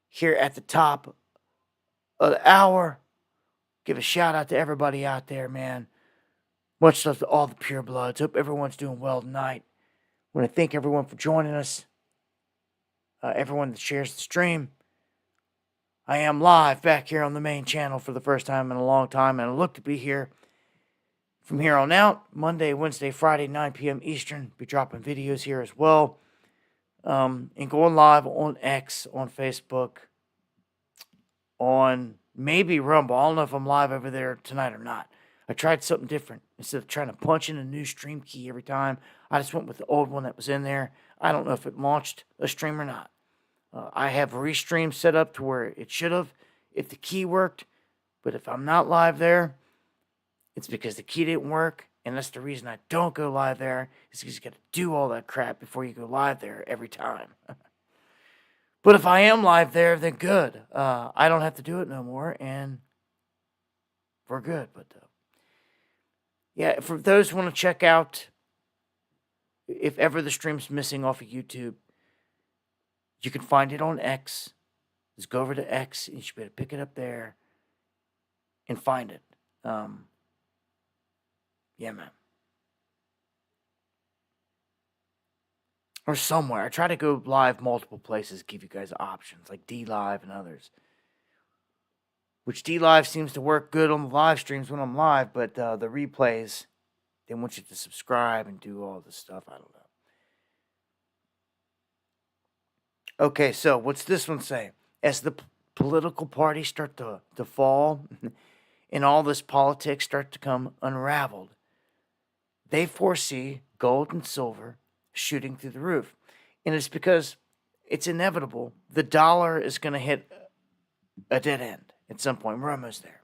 Here at the top of the hour, give a shout out to everybody out there, man. Much love to all the pure bloods. Hope everyone's doing well tonight. I want to thank everyone for joining us. Everyone that shares the stream. I am live back here on the main channel for the first time in a long time, and I look to be here from here on out. Monday, Wednesday, Friday, 9 p.m. Eastern. Be dropping videos here as well. And going live on X, on Facebook, on maybe Rumble. I don't know if I'm live over there tonight or not. I tried something different. Instead of trying to punch in a new stream key every time, I just went with the old one that was in there. I don't know if it launched a stream or not. I have Restream set up to where it should have if the key worked. But if I'm not live there, it's because the key didn't work. And that's the reason I don't go live there. Is because you got to do all that crap before you go live there every time. But if I am live there, then good. I don't have to do it no more, and we're good. But yeah, for those who want to check out, if ever the stream's missing off of YouTube, you can find it on X. Just go over to X, and you should be able to pick it up there and find it. Yeah, man. Or somewhere. I try to go live multiple places, give you guys options, like D Live and others. Which D Live seems to work good on the live streams when I'm live, but the replays, they want you to subscribe and do all this stuff. I don't know. Okay, so what's this one say? As the political parties start to fall and all this politics start to come unraveled, they foresee gold and silver shooting through the roof. And it's because it's inevitable. The dollar is going to hit a dead end at some point. We're almost there.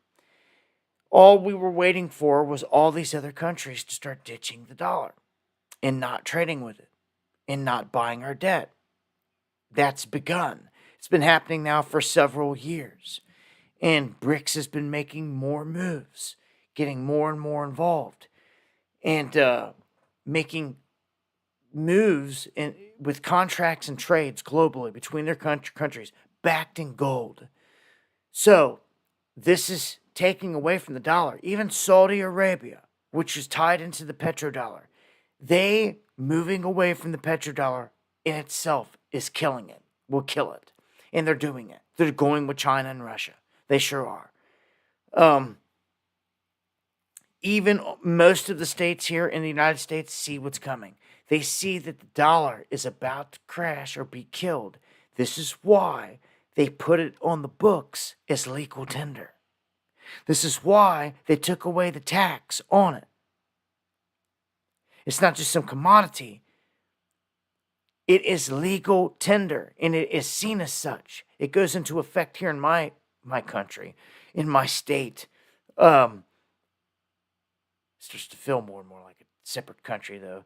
All we were waiting for was all these other countries to start ditching the dollar and not trading with it and not buying our debt. That's begun. It's been happening now for several years. And BRICS has been making more moves, getting more and more involved, and making moves with contracts and trades globally between their countries, backed in gold. So this is taking away from the dollar. Even Saudi Arabia, which is tied into the petrodollar, they moving away from the petrodollar in itself is killing it. Will kill it. And they're doing it. They're going with China and Russia. They sure are. Even most of the states here in the United States see what's coming. They see that the dollar is about to crash or be killed. This is why they put it on the books as legal tender. This is why they took away the tax on it. It's not just some commodity. It is legal tender, and it is seen as such. It goes into effect here in my country, in my state. It starts to feel more and more like a separate country, though.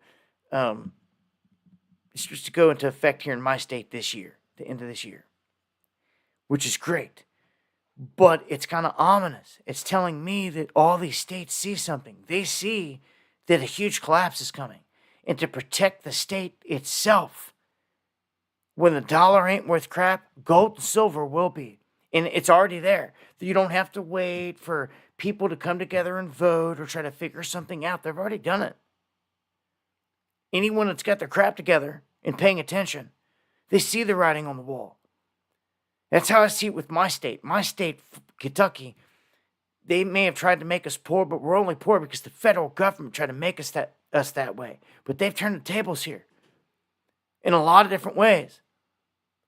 It's supposed to go into effect here in my state this year, the end of this year, which is great. But it's kind of ominous. It's telling me that all these states see something. They see that a huge collapse is coming. And to protect the state itself, when the dollar ain't worth crap, gold and silver will be. And it's already there. You don't have to wait for people to come together and vote or try to figure something out. They've already done it. Anyone that's got their crap together and paying attention, they see the writing on the wall. That's how I see it with my state. My state, Kentucky, they may have tried to make us poor, but we're only poor because the federal government tried to make us that way. But they've turned the tables here in a lot of different ways.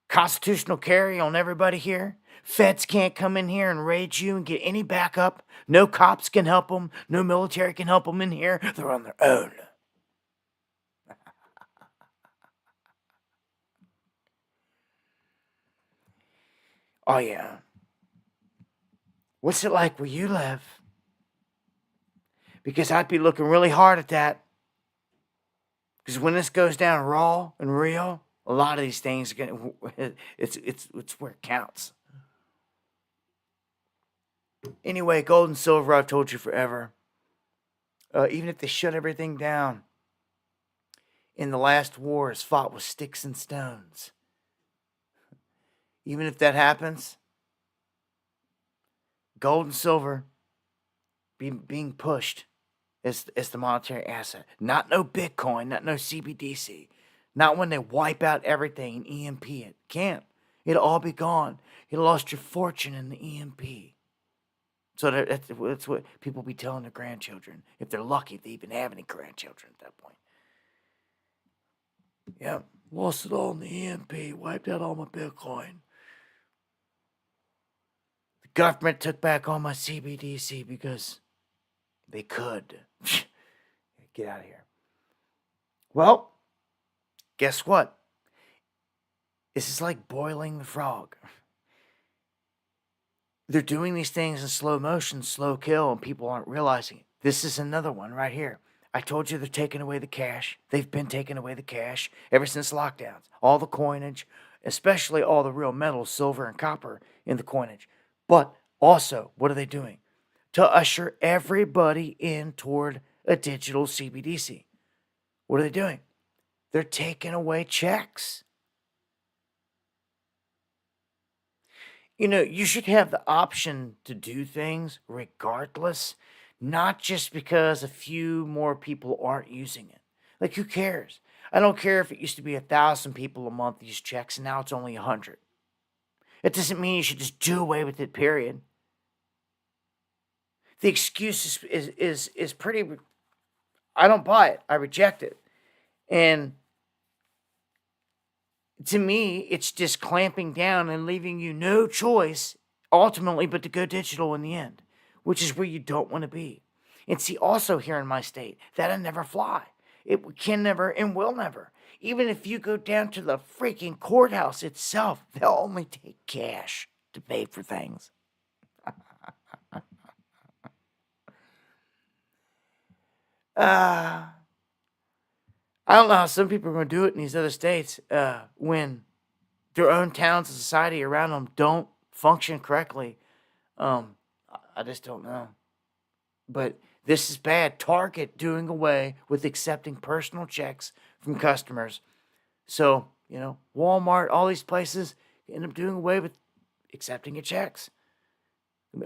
Constitutional carry on everybody here. Feds can't come in here and raid you and get any backup. No cops can help them. No military can help them in here. They're on their own. Oh, yeah. What's it like where you live? Because I'd be looking really hard at that. Because when this goes down raw and real, a lot of these things are gonna, it's where it counts. Anyway, gold and silver, I've told you forever. Even if they shut everything down, in the last war is fought with sticks and stones. Even if that happens, gold and silver being pushed as the monetary asset. Not no Bitcoin, not no CBDC. Not when they wipe out everything and EMP it. Can't. It'll all be gone. You lost your fortune in the EMP. So that's what people be telling their grandchildren. If they're lucky, if they even have any grandchildren at that point. Yeah, lost it all in the EMP. Wiped out all my Bitcoin. The government took back all my CBDC because they could. Get out of here. Well, guess what? This is like boiling the frog. They're doing these things in slow motion, slow kill, and people aren't realizing it. This is another one right here. I told you they're taking away the cash. They've been taking away the cash ever since lockdowns. All the coinage, especially all the real metals, silver and copper in the coinage. But also, what are they doing? To usher everybody in toward a digital CBDC. What are they doing? They're taking away checks. You should have the option to do things regardless, not just because a few more people aren't using it. Like, who cares? I don't care if it used to be 1,000 people a month use checks and now it's only 100. It doesn't mean you should just do away with it, period. The excuse is pretty. I don't buy it. I reject it. And to me, it's just clamping down and leaving you no choice ultimately but to go digital in the end, which is where you don't want to be. And see, also here in my state, that'll never fly. It can never and will never. Even if you go down to the freaking courthouse itself, they'll only take cash to pay for things. I don't know how some people are going to do it in these other states when their own towns and society around them don't function correctly. I just don't know. But this is bad. Target doing away with accepting personal checks from customers. So, Walmart, all these places end up doing away with accepting your checks.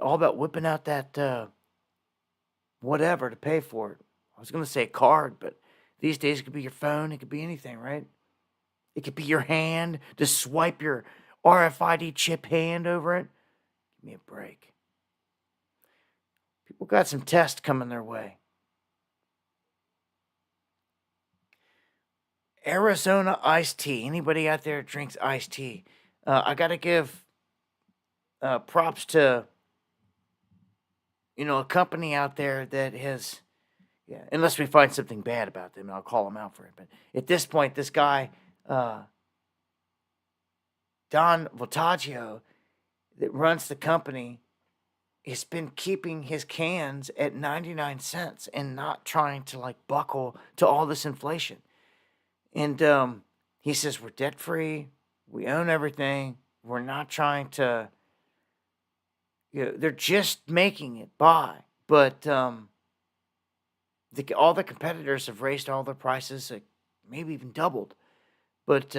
All about whipping out that whatever to pay for it. I was going to say card, but these days it could be your phone. It could be anything, right? It could be your hand. Just swipe your RFID chip hand over it. Give me a break. People got some tests coming their way. Arizona iced tea. Anybody out there drinks iced tea? I got to give props to, a company out there that has, unless we find something bad about them, I'll call them out for it. But at this point, this guy, Don Voltaggio, that runs the company, has been keeping his cans at 99 cents and not trying to buckle to all this inflation. And he says, we're debt free. We own everything. We're not trying to, they're just making it by. But all the competitors have raised all their prices, maybe even doubled. But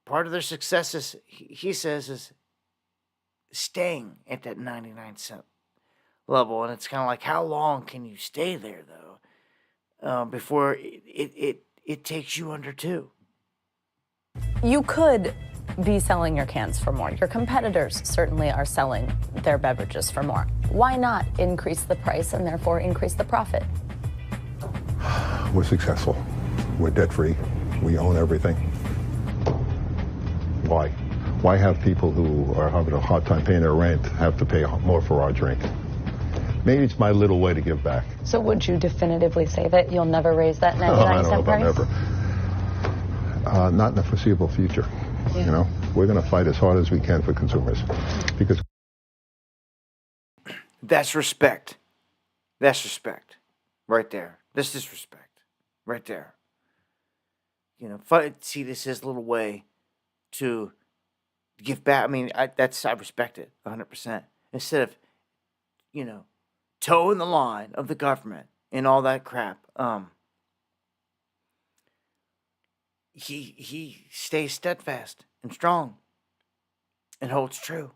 part of their success is, he says, is staying at that 99 cent level. And it's kind of like, how long can you stay there, though, before it takes you under two? You could be selling your cans for more. Your competitors certainly are selling their beverages for more. Why not increase the price and therefore increase the profit? We're successful. We're debt-free. We own everything. Why? Why have people who are having a hard time paying their rent have to pay more for our drink? Maybe it's my little way to give back. So would you definitively say that you'll never raise that 99 I don't know cent about price? never. Not in the foreseeable future. Yeah. We're going to fight as hard as we can for consumers. Because that's respect. That's respect. Right there. This is respect. Right there. See this as a little way to give back. I mean, I respect it 100%. Instead of, toeing the line of the government and all that crap, he stays steadfast and strong and holds true.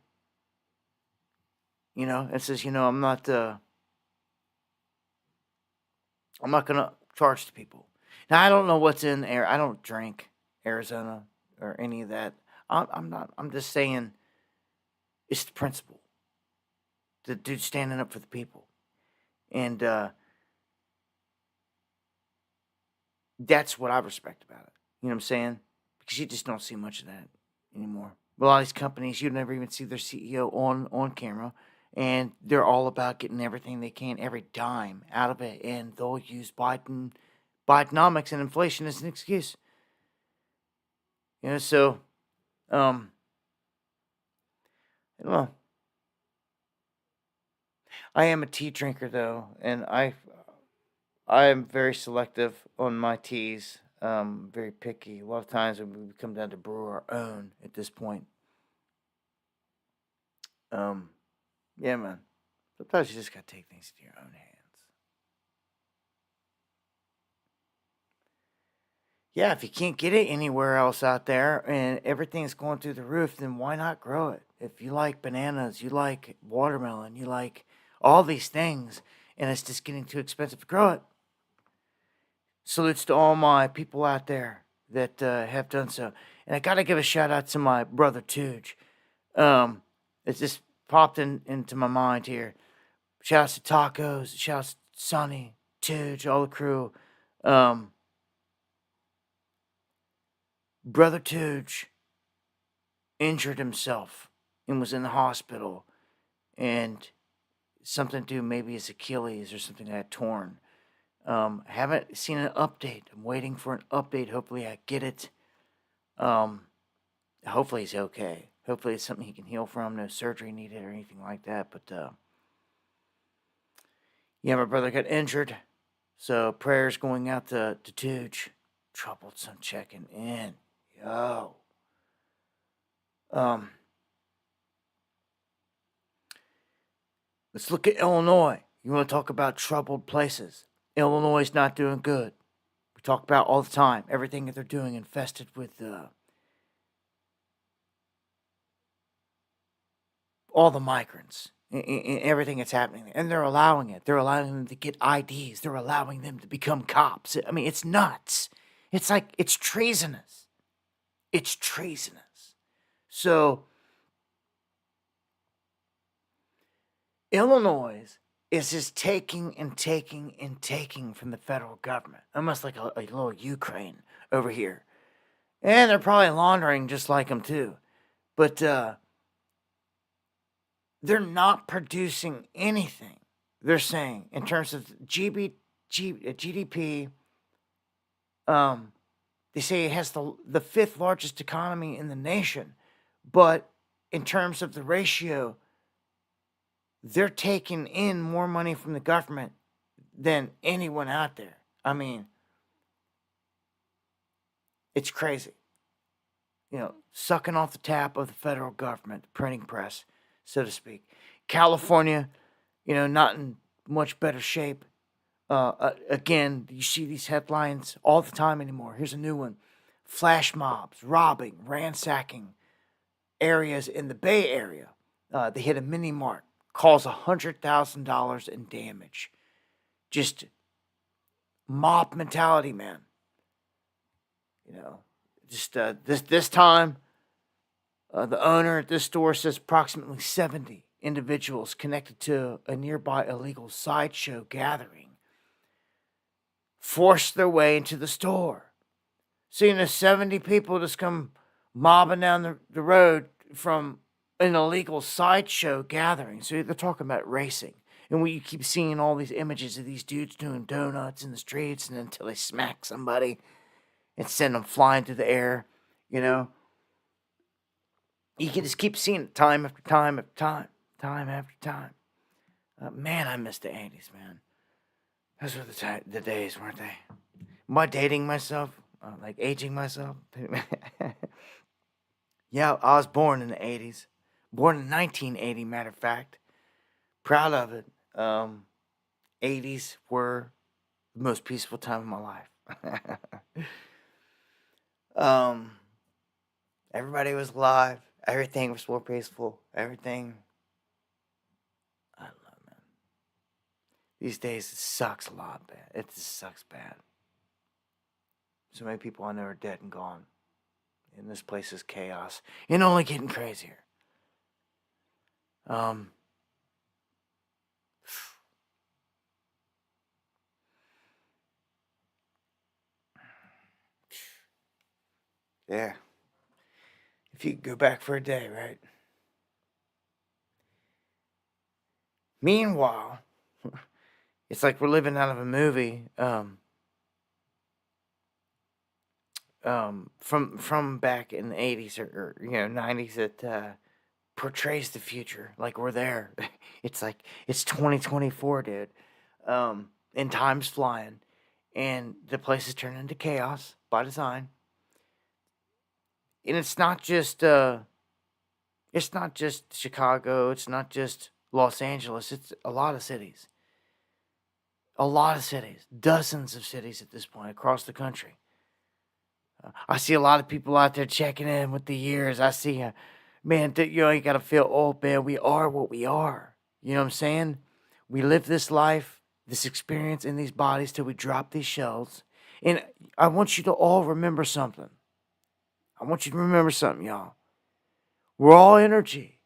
And says, I'm not gonna charge the people. Now, I don't know what's in there. I don't drink Arizona or any of that. I'm just saying it's the principle. The dude standing up for the people. And that's what I respect about it. You know what I'm saying? Because you just don't see much of that anymore. A lot of these companies, you never even see their CEO on camera. And they're all about getting everything they can, every dime out of it. And they'll use Bidenomics and inflation as an excuse. So, I don't know. I am a tea drinker, though, and I am very selective on my teas. Very picky. A lot of times we come down to brew our own at this point. Yeah, man. Sometimes you just gotta take things into your own hands. Yeah, if you can't get it anywhere else out there and everything's going through the roof, then why not grow it? If you like bananas, you like watermelon, you like all these things, and it's just getting too expensive to grow it. Salutes to all my people out there that have done so. And I got to give a shout out to my brother Tooge. It just popped into my mind here. Shouts to Tacos, shouts to Sonny, Tooge, all the crew. Brother Tooge injured himself and was in the hospital, and something to do, maybe his Achilles or something that had torn. Haven't seen an update. I'm waiting for an update. Hopefully I get it. Hopefully he's okay. Hopefully it's something he can heal from. No surgery needed or anything like that. But yeah, my brother got injured. So prayers going out to Tooge. Troubled son checking in. Yo. Let's look at Illinois. You want to talk about troubled places? Illinois is not doing good. We talk about all the time. Everything that they're doing infested with all the migrants and everything that's happening there. And they're allowing it. They're allowing them to get IDs. They're allowing them to become cops. I mean, it's nuts. It's like, it's treasonous. It's treasonous. So, Illinois is just taking and taking and taking from the federal government. Almost like a little Ukraine over here. And they're probably laundering just like them too. But they're not producing anything, they're saying, in terms of GDP. They say it has the fifth largest economy in the nation. But in terms of the ratio, they're taking in more money from the government than anyone out there. I mean, it's crazy. You know, sucking off the tap of the federal government, the printing press, so to speak. California, you know, not in much better shape. Again, you see these headlines all the time anymore. Here's a new one. Flash mobs, robbing, ransacking areas in the Bay Area. They hit a mini mart, cause $100,000 in damage. Just mob mentality, man. You know, just this time, the owner at this store says approximately 70 individuals connected to a nearby illegal sideshow gathering forced their way into the store. Seeing the 70 people just come mobbing down the road from an illegal sideshow gathering. So they're talking about racing. And we keep seeing all these images of these dudes doing donuts in the streets and until they smack somebody and send them flying through the air, you know. You can just keep seeing it time after time after time, time after time. Man, I miss the 80s, man. Those were the days, weren't they? Am I dating myself? Like aging myself? Yeah, I was born in the 80s. Born in 1980, matter of fact. Proud of it. 80s were the most peaceful time of my life. Everybody was alive. Everything was more peaceful. Everything. I don't know, man. These days, it sucks a lot, man. It just sucks bad. So many people I know are dead and gone. And this place is chaos. And only getting crazier. Yeah. If you could go back for a day, right? Meanwhile, it's like we're living out of a movie. From back in the 80s or 90s that portrays the future like we're there. It's like it's 2024, dude. And time's flying, and the place is turned into chaos by design. And it's not just Chicago, it's not just Los Angeles, it's a lot of cities. A lot of cities, dozens of cities at this point across the country. I see a lot of people out there checking in with the years. I see, man, you got to feel, oh, man, we are what we are. You know what I'm saying? We live this life, this experience in these bodies till we drop these shells. And I want you to all remember something. I want you to remember something, y'all. We're all energy.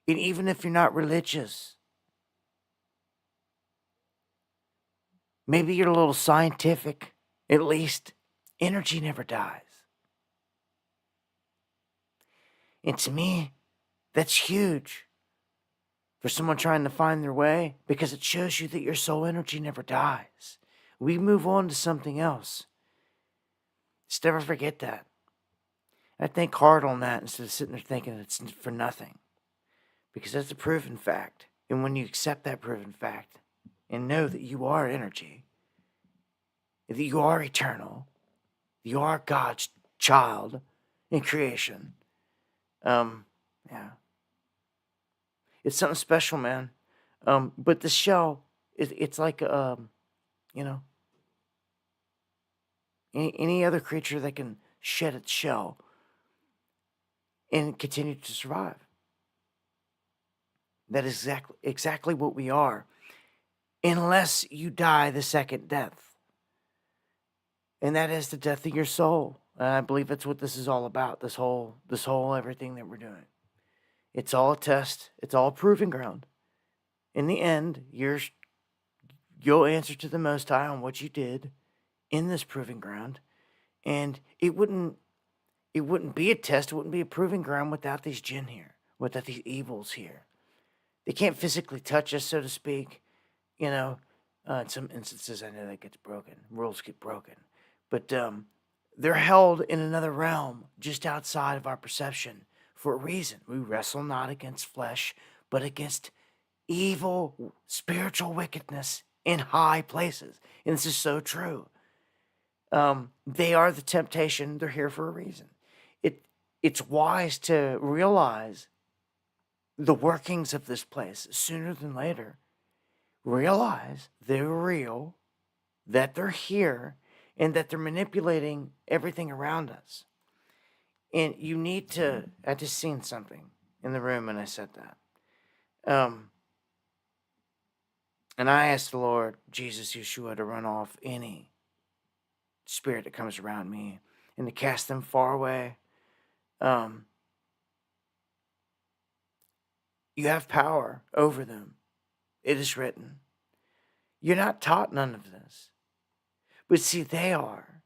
And even if you're not religious, maybe you're a little scientific, at least, energy never dies. And to me, that's huge for someone trying to find their way, because it shows you that your soul energy never dies. We move on to something else. Just never forget that. I think hard on that instead of sitting there thinking it's for nothing, because that's a proven fact. And when you accept that proven fact and know that you are energy, that you are eternal, you are God's child in creation, yeah. It's something special, man. But the shell, it's like, any other creature that can shed its shell and continue to survive. That is exactly what we are, unless you die the second death. And that is the death of your soul. And I believe that's what this is all about, this whole everything that we're doing. It's all a test. It's all a proving ground. In the end, you'll answer to the Most High on what you did in this proving ground. And it wouldn't be a test, it wouldn't be a proving ground without these jinn here, without these evils here. They can't physically touch us, so to speak. In some instances, I know that gets broken. Rules get broken. But they're held in another realm just outside of our perception for a reason. We wrestle not against flesh, but against evil, spiritual wickedness in high places. And this is so true. They are the temptation. They're here for a reason. It's wise to realize the workings of this place sooner than later. Realize they're real, that they're here, and that they're manipulating everything around us. And you need to, I just seen something in the room when I said that. And I asked the Lord, Jesus, Yeshua, to run off any spirit that comes around me and to cast them far away. You have power over them. It is written. You're not taught none of this. But see, they are.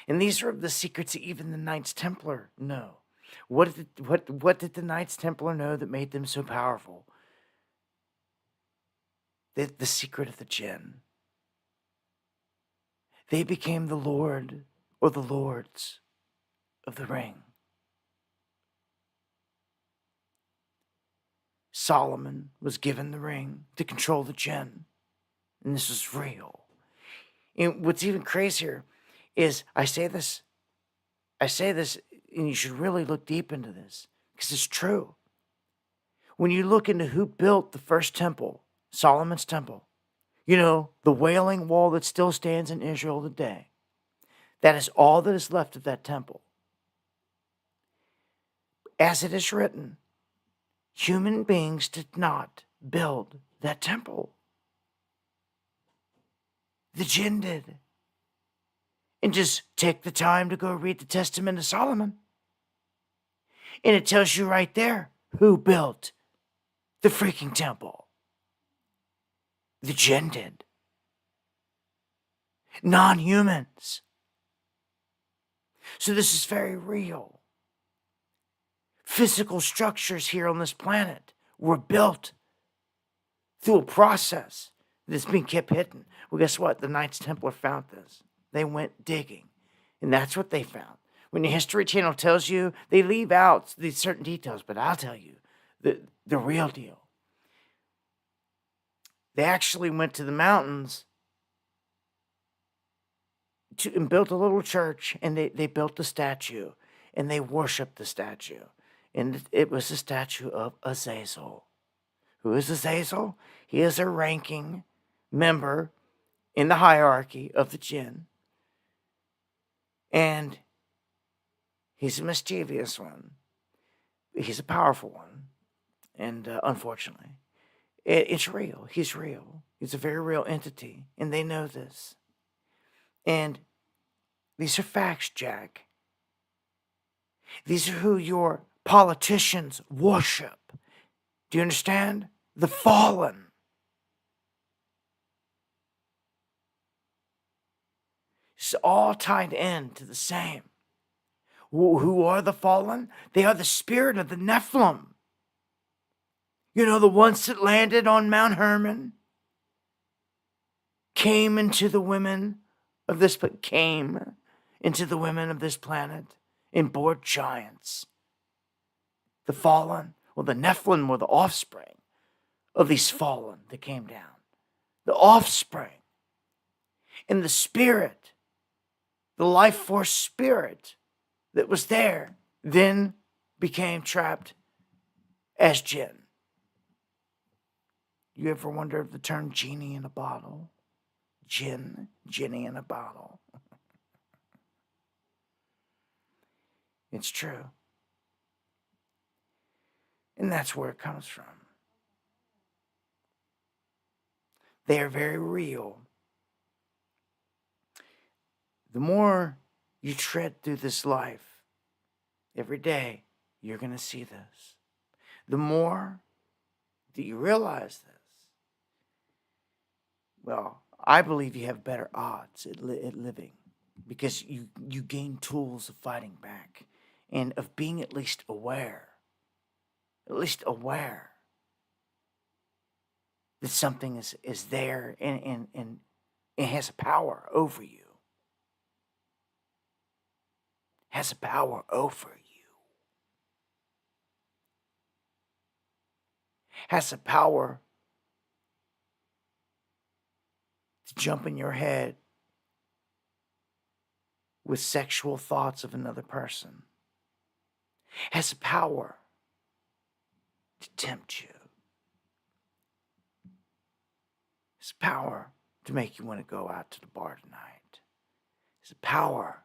And these are the secrets that even the Knights Templar know. What did the Knights Templar know that made them so powerful? The secret of the jinn. They became the Lord or the Lords of the Ring. Solomon was given the ring to control the jinn. And this is real. And what's even crazier is I say this, and you should really look deep into this, because it's true. When you look into who built the first temple, Solomon's temple, the Wailing Wall that still stands in Israel today, that is all that is left of that temple. As it is written, human beings did not build that temple. The jinn did. And just take the time to go read the Testament of Solomon. And it tells you right there who built the freaking temple. The jinn did. Non-humans. So this is very real. Physical structures here on this planet were built through a process that's been kept hidden. Well, guess what? The Knights Templar found this. They went digging, and that's what they found. When the History Channel tells you, they leave out these certain details, but I'll tell you the real deal. They actually went to the mountains and built a little church, and they built a statue, and they worshiped the statue. And it was the statue of Azazel. Who is Azazel? He is a ranking member in the hierarchy of the jinn. And he's a mischievous one. He's a powerful one. And unfortunately, it's real. He's real. He's a very real entity. And they know this. And these are facts, Jack. These are who your politicians worship. Do you understand? The fallen. It's all tied in to the same. Who are the fallen? They are the spirit of the Nephilim. You know, the ones that landed on Mount Hermon, came into the women of this planet and bore giants. The fallen, well, the Nephilim were the offspring of these fallen that came down. The offspring. And the spirit, the life force spirit that was there, then became trapped as jinn. You ever wonder of the term genie in a bottle? Jinn, genie in a bottle. It's true. And that's where it comes from. They are very real. The more you tread through this life, every day, you're going to see this. The more that you realize this, well, I believe you have better odds at living because you gain tools of fighting back and of being at least aware that something is there and it has a power over you. Has a power over you. Has a power to jump in your head with sexual thoughts of another person. Has a power to tempt you. Has a power to make you want to go out to the bar tonight. Has a power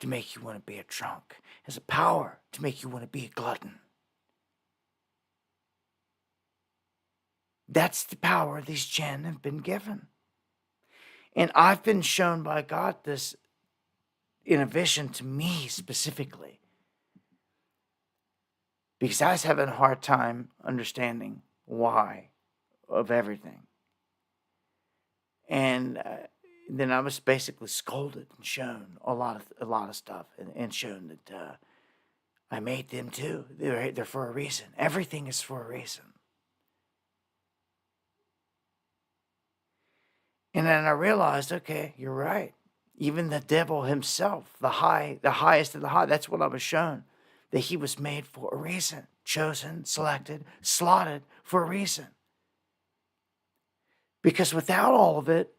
to make you want to be a drunk. Has a power to make you want to be a glutton. That's the power these jinn have been given. And I've been shown by God this in a vision to me specifically. Because I was having a hard time understanding why of everything. And then I was basically scolded and shown a lot of stuff and shown that I made them too. They're for a reason. Everything is for a reason. And then I realized, okay, you're right. Even the devil himself, the highest of the high, that's what I was shown. That he was made for a reason. Chosen, selected, slotted for a reason. Because without all of it,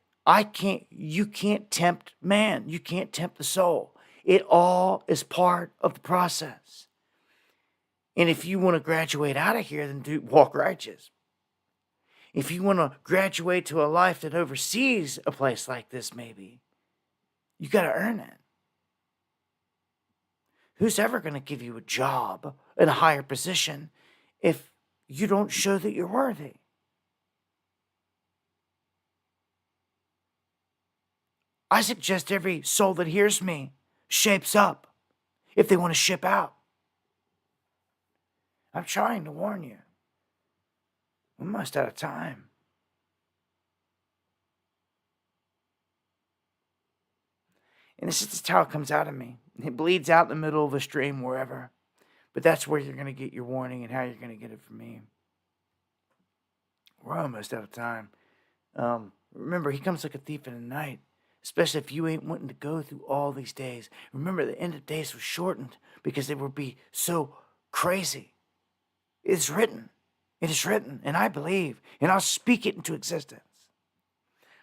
you can't tempt man. You can't tempt the soul. It all is part of the process. And if you want to graduate out of here, then walk righteous. If you want to graduate to a life that oversees a place like this, maybe, you got to earn it. Who's ever going to give you a job in a higher position if you don't show that you're worthy? I suggest every soul that hears me shapes up if they want to ship out. I'm trying to warn you. We're almost out of time. And this is just how it comes out of me. It bleeds out in the middle of a stream wherever. But that's where you're going to get your warning and how you're going to get it from me. We're almost out of time. Remember, he comes like a thief in the night. Especially if you ain't wanting to go through all these days. Remember, the end of days was shortened because they would be so crazy. It's written. It is written, and I believe, and I'll speak it into existence.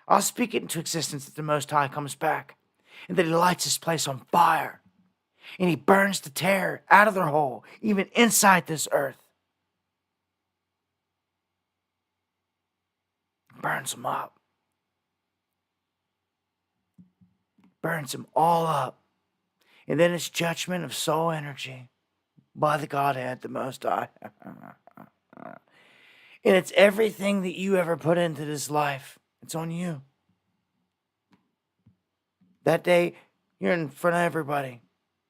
I'll speak it into existence that the Most High comes back, and that he lights this place on fire, and he burns the terror out of their hole, even inside this earth. Burns them up. Burns them all up. And then it's judgment of soul energy by the Godhead, the Most High. And it's everything that you ever put into this life. It's on you. That day, you're in front of everybody,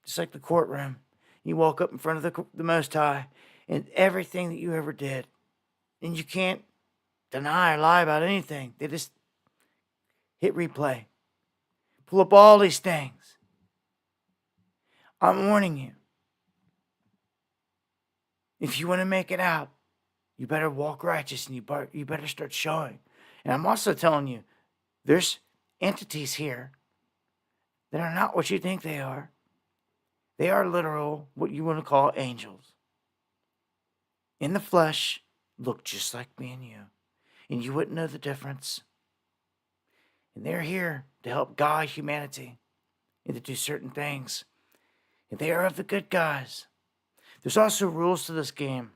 just like the courtroom. You walk up in front of the Most High, and everything that you ever did, and you can't deny or lie about anything. They just hit replay. Pull up all these things. I'm warning you. If you want to make it out, you better walk righteous, and you better start showing. And I'm also telling you, there's entities here that are not what you think they are. They are literal, what you want to call angels. In the flesh, look just like me and you. And you wouldn't know the difference. And they're here to help guide humanity and to do certain things. And they are of the good guys. There's also rules to this game.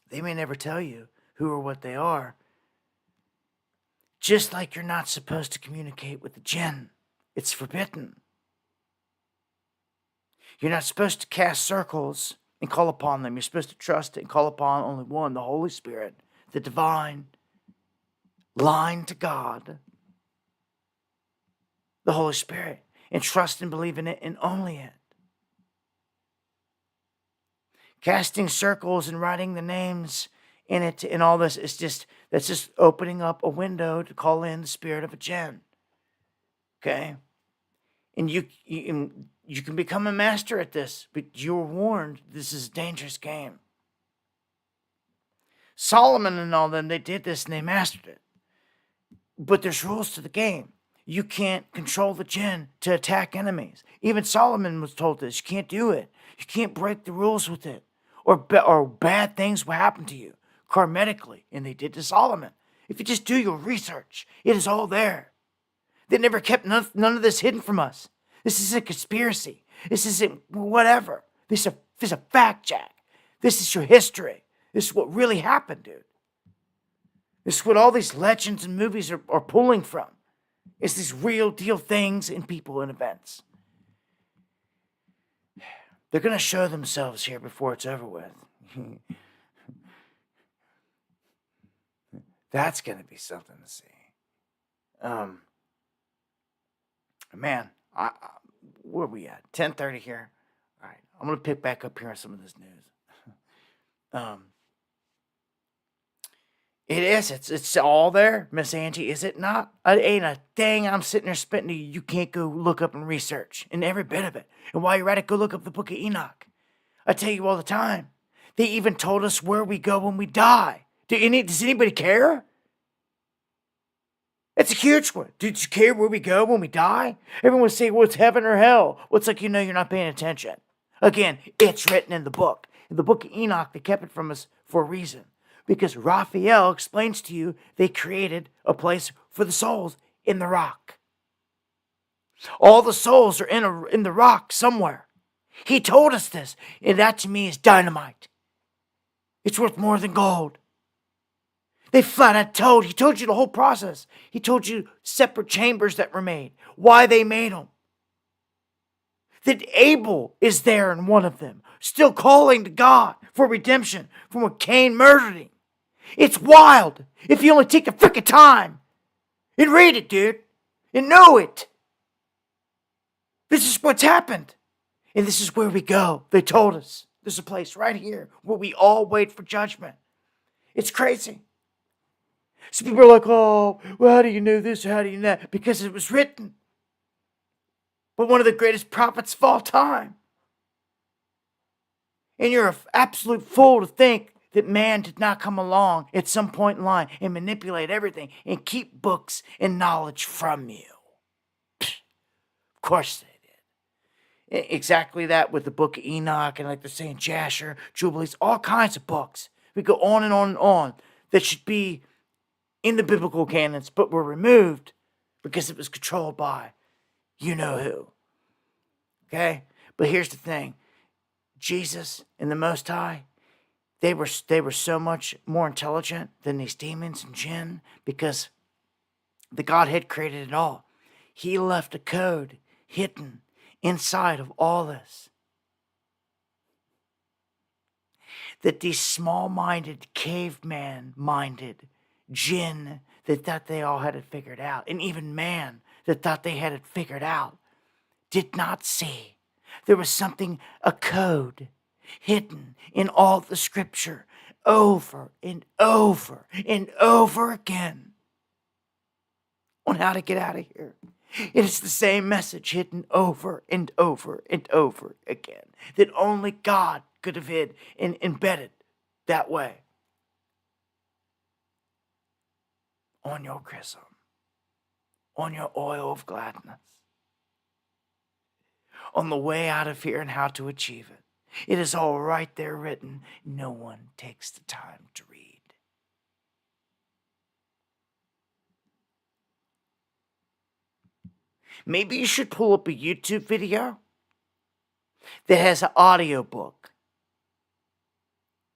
They may never tell you who or what they are. Just like you're not supposed to communicate with the jinn. It's forbidden. You're not supposed to cast circles and call upon them. You're supposed to trust and call upon only one, the Holy Spirit, the divine line to God, the Holy Spirit, and trust and believe in it and only it. Casting circles and writing the names in it and all this that's just opening up a window to call in the spirit of a jinn. Okay? And you can become a master at this, but you're warned this is a dangerous game. Solomon and all them, they did this and they mastered it. But there's rules to the game. You can't control the jinn to attack enemies. Even Solomon was told this. You can't do it. You can't break the rules with it. Or bad things will happen to you karmatically. And they did to Solomon. If you just do your research, it is all there. They never kept none of this hidden from us. This isn't a conspiracy. This isn't whatever. This is a fact, Jack. This is your history. This is what really happened, dude. This is what all these legends and movies are pulling from. It's these real deal things and people and events. They're going to show themselves here before it's over with. That's going to be something to see. Man, where are we at? 10:30 here. All right, I'm going to pick back up here on some of this news. It is. It's all there, Miss Angie, is it not? It ain't a thing I'm sitting there spitting to you. You can't go look up and research. And every bit of it. And while you're at it, go look up the Book of Enoch. I tell you all the time. They even told us where we go when we die. Does anybody care? It's a huge one. Did you care where we go when we die? Everyone say, well, it's heaven or hell. Well, it's like you know you're not paying attention. Again, it's written in the book. In the Book of Enoch, they kept it from us for a reason. Because Raphael explains to you they created a place for the souls in the rock. All the souls are in the rock somewhere. He told us this, and that to me is dynamite. It's worth more than gold. They flat out he told you the whole process. He told you separate chambers that were made, why they made them. That Abel is there in one of them, still calling to God for redemption from when Cain murdered him. It's wild if you only take the frickin' time and read it, dude, and know it. This is what's happened. And this is where we go. They told us. There's a place right here where we all wait for judgment. It's crazy. So people are like, oh, well, how do you know this? How do you know that? Because it was written. But one of the greatest prophets of all time. And you're an absolute fool to think that man did not come along at some point in line and manipulate everything and keep books and knowledge from you. Pfft, of course they did. Exactly that with the Book of Enoch and like they're saying Jasher, Jubilees, all kinds of books. We go on and on and on that should be in the biblical canons, but were removed because it was controlled by you know who. Okay? But here's the thing. Jesus and the Most High, they were so much more intelligent than these demons and jinn because the Godhead created it all. He left a code hidden inside of all this that these small-minded, caveman-minded jinn that thought they all had it figured out, and even man that thought they had it figured out, did not see. There was something, a code, hidden in all the scripture over and over and over again on how to get out of here. It is the same message hidden over and over and over again that only God could have hid and embedded that way on your chrism, on your oil of gladness, on the way out of here and how to achieve it. It is all right there written. No one takes the time to read. Maybe you should pull up a YouTube video that has an audio book.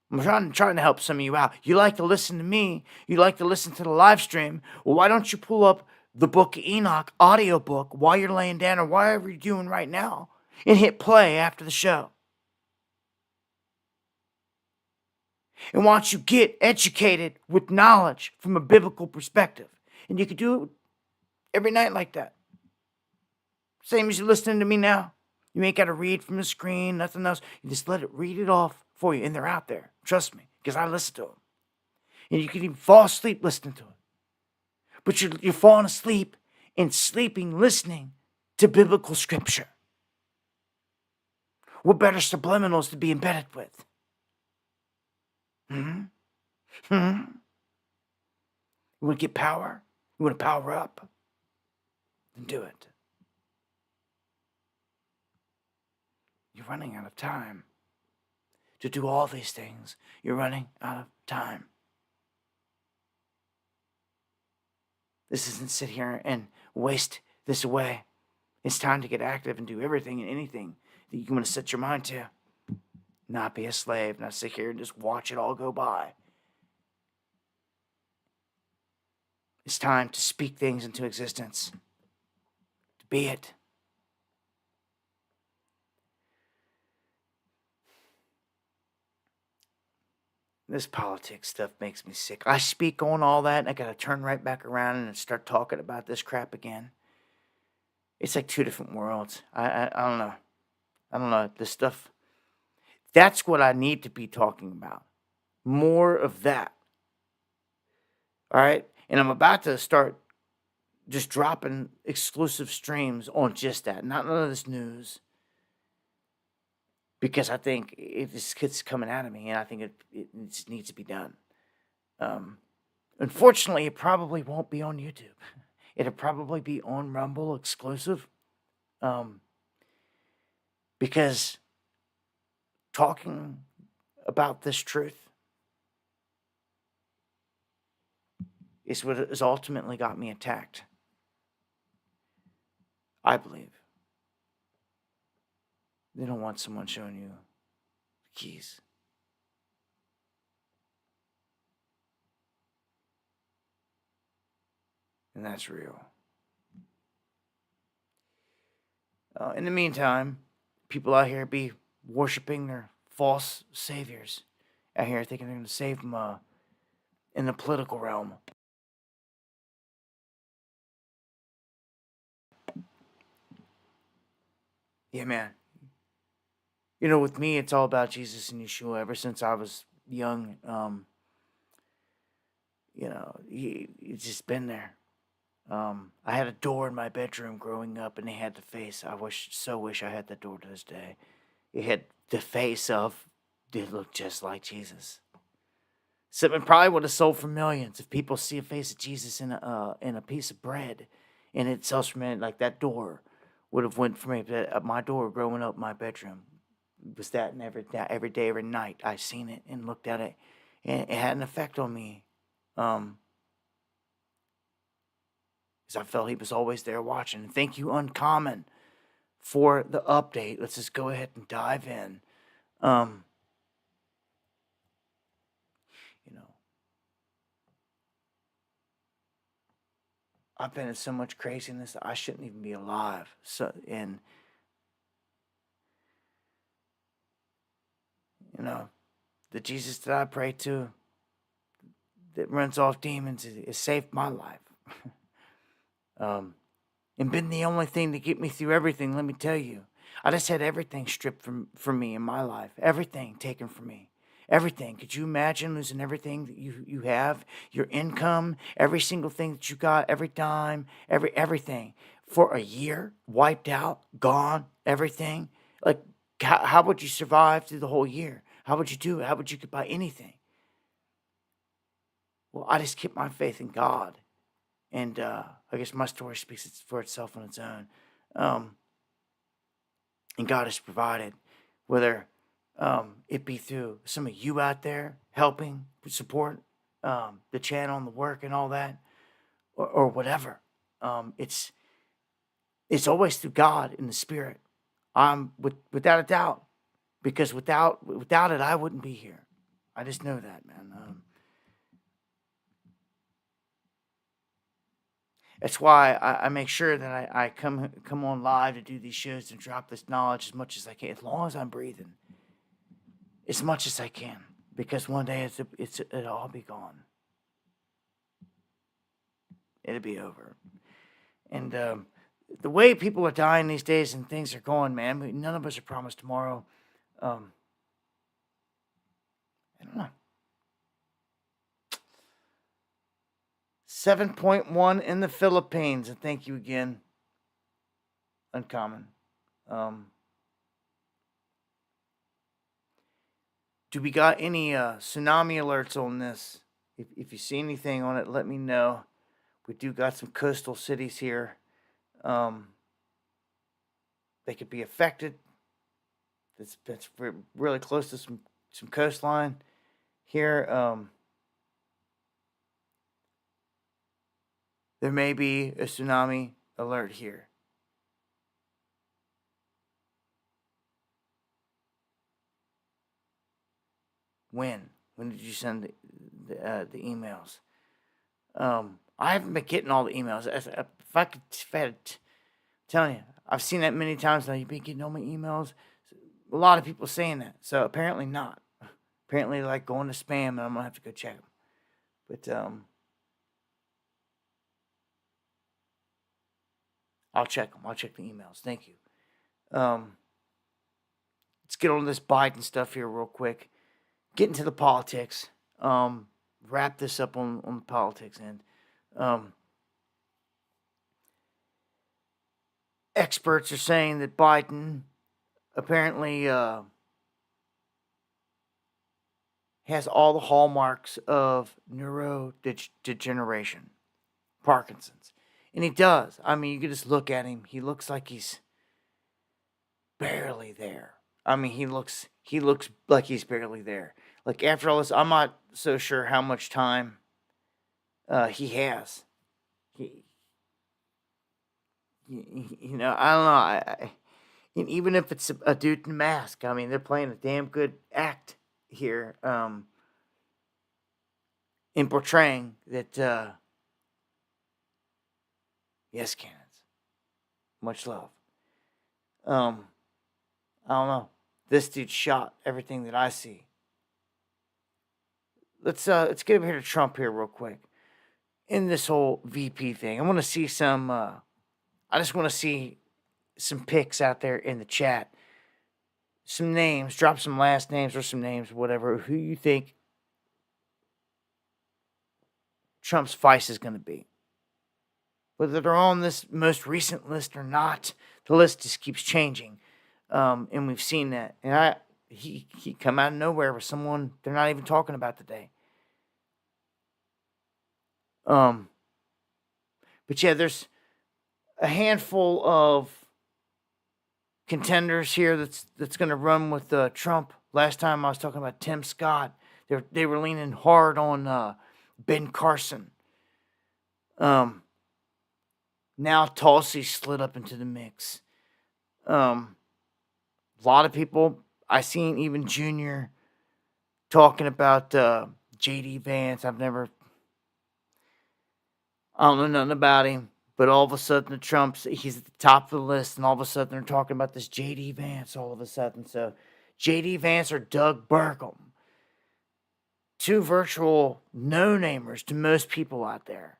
I'm trying to help some of you out. You like to listen to me. You like to listen to the live stream. Well, why don't you pull up the Book of Enoch audio book while you're laying down or whatever you're doing right now and hit play after the show. And once you get educated with knowledge from a biblical perspective, and you can do it every night like that. Same as you're listening to me now. You ain't got to read from the screen, nothing else. You just let it read it off for you, and they're out there. Trust me, because I listen to them. And you can even fall asleep listening to it. But you're falling asleep and sleeping listening to biblical scripture. What better subliminals to be embedded with? You want to get power? You want to power up? Then do it. You're running out of time to do all these things. You're running out of time. This isn't sit here and waste this away. It's time to get active and do everything and anything that you want to set your mind to. Not be a slave, not sit here and just watch it all go by. It's time to speak things into existence. To be it. This politics stuff makes me sick. I speak on all that and I gotta turn right back around and start talking about this crap again. It's like two different worlds. I don't know. I don't know. This stuff, that's what I need to be talking about. More of that. All right? And I'm about to start just dropping exclusive streams on just that. Not none of this news. Because I think it's coming out of me, and I think it just needs to be done. Unfortunately, it probably won't be on YouTube. It'll probably be on Rumble exclusive. Because talking about this truth is what has ultimately got me attacked. I believe. They don't want someone showing you the keys. And that's real. In the meantime, people out here be worshiping their false saviors. Out here thinking they're going to save them in the political realm. Yeah, man. You know, with me, it's all about Jesus and Yeshua. Ever since I was young, you know, it's just been there. I had a door in my bedroom growing up, and it had the face. I so wish I had that door to this day. It had the face of, it looked just like Jesus. Something probably would have sold for millions if people see a face of Jesus in a piece of bread, and it sells for millions. Like that door would have went for me. My door growing up, my bedroom was that, and every day, every night, I seen it and looked at it, and it had an effect on me. because I felt he was always there watching. And thank you, Uncommon, for the update. Let's just go ahead and dive in. You know, I've been in so much craziness that I shouldn't even be alive. So, and you know, the Jesus that I pray to, that runs off demons, has saved my life. And been the only thing to get me through everything, let me tell you. I just had everything stripped from me in my life. Everything taken from me. Everything. Could you imagine losing everything that you have? Your income, every single thing that you got, every dime, everything. For a year, wiped out, gone, everything. Like, how would you survive through the whole year? How would you do it? How would you get by anything? Well, I just kept my faith in God. And I guess my story speaks for itself on its own. And God has provided, whether it be through some of you out there helping, support the channel and the work and all that, or whatever. It's always through God in the Spirit. Without a doubt, because without it, I wouldn't be here. I just know that, man. That's why I make sure that I come on live to do these shows and drop this knowledge as much as I can, as long as I'm breathing, as much as I can, because one day it'll all be gone. It'll be over. And the way people are dying these days and things are going, man, none of us are promised tomorrow. I don't know. 7.1 in the Philippines, and thank you again, Uncommon. Do we got any tsunami alerts on this? If you see anything on it, let me know. We do got some coastal cities here. They could be affected. That's really close to some coastline here. There may be a tsunami alert here. When? When did you send the emails? I haven't been getting all the emails. If I had telling you, I've seen that many times now. You've been getting all my emails. A lot of people saying that. So apparently not. Apparently, like going to spam, and I'm gonna have to go check them. But I'll check them. I'll check the emails. Thank you. Let's get on this Biden stuff here real quick. Get into the politics. Wrap this up on the politics end. Experts are saying that Biden apparently has all the hallmarks of neurodegeneration, Parkinson's. And he does. I mean, you can just look at him. He looks like he's barely there. I mean, he looks like he's barely there. Like, after all this, I'm not so sure how much time he has. You know, I don't know. And even if it's a dude in a mask, I mean, they're playing a damn good act here in portraying that, yes, cannons. Much love. I don't know. This dude shot everything that I see. Let's get over here to Trump here real quick. In this whole VP thing, I want to see some. I just want to see some pics out there in the chat. Some names, drop some last names or some names, whatever. Who you think Trump's vice is going to be? Whether they're on this most recent list or not, the list just keeps changing, and we've seen that. And he come out of nowhere with someone they're not even talking about today. But yeah, there's a handful of contenders here that's going to run with Trump. Last time I was talking about Tim Scott. They were leaning hard on Ben Carson. now Tulsi slid up into the mix. A lot of people, I seen even Junior talking about J.D. Vance. I don't know nothing about him, but all of a sudden he's at the top of the list, and all of a sudden they're talking about this J.D. Vance all of a sudden. So J.D. Vance or Doug Burgum, two virtual no-namers to most people out there.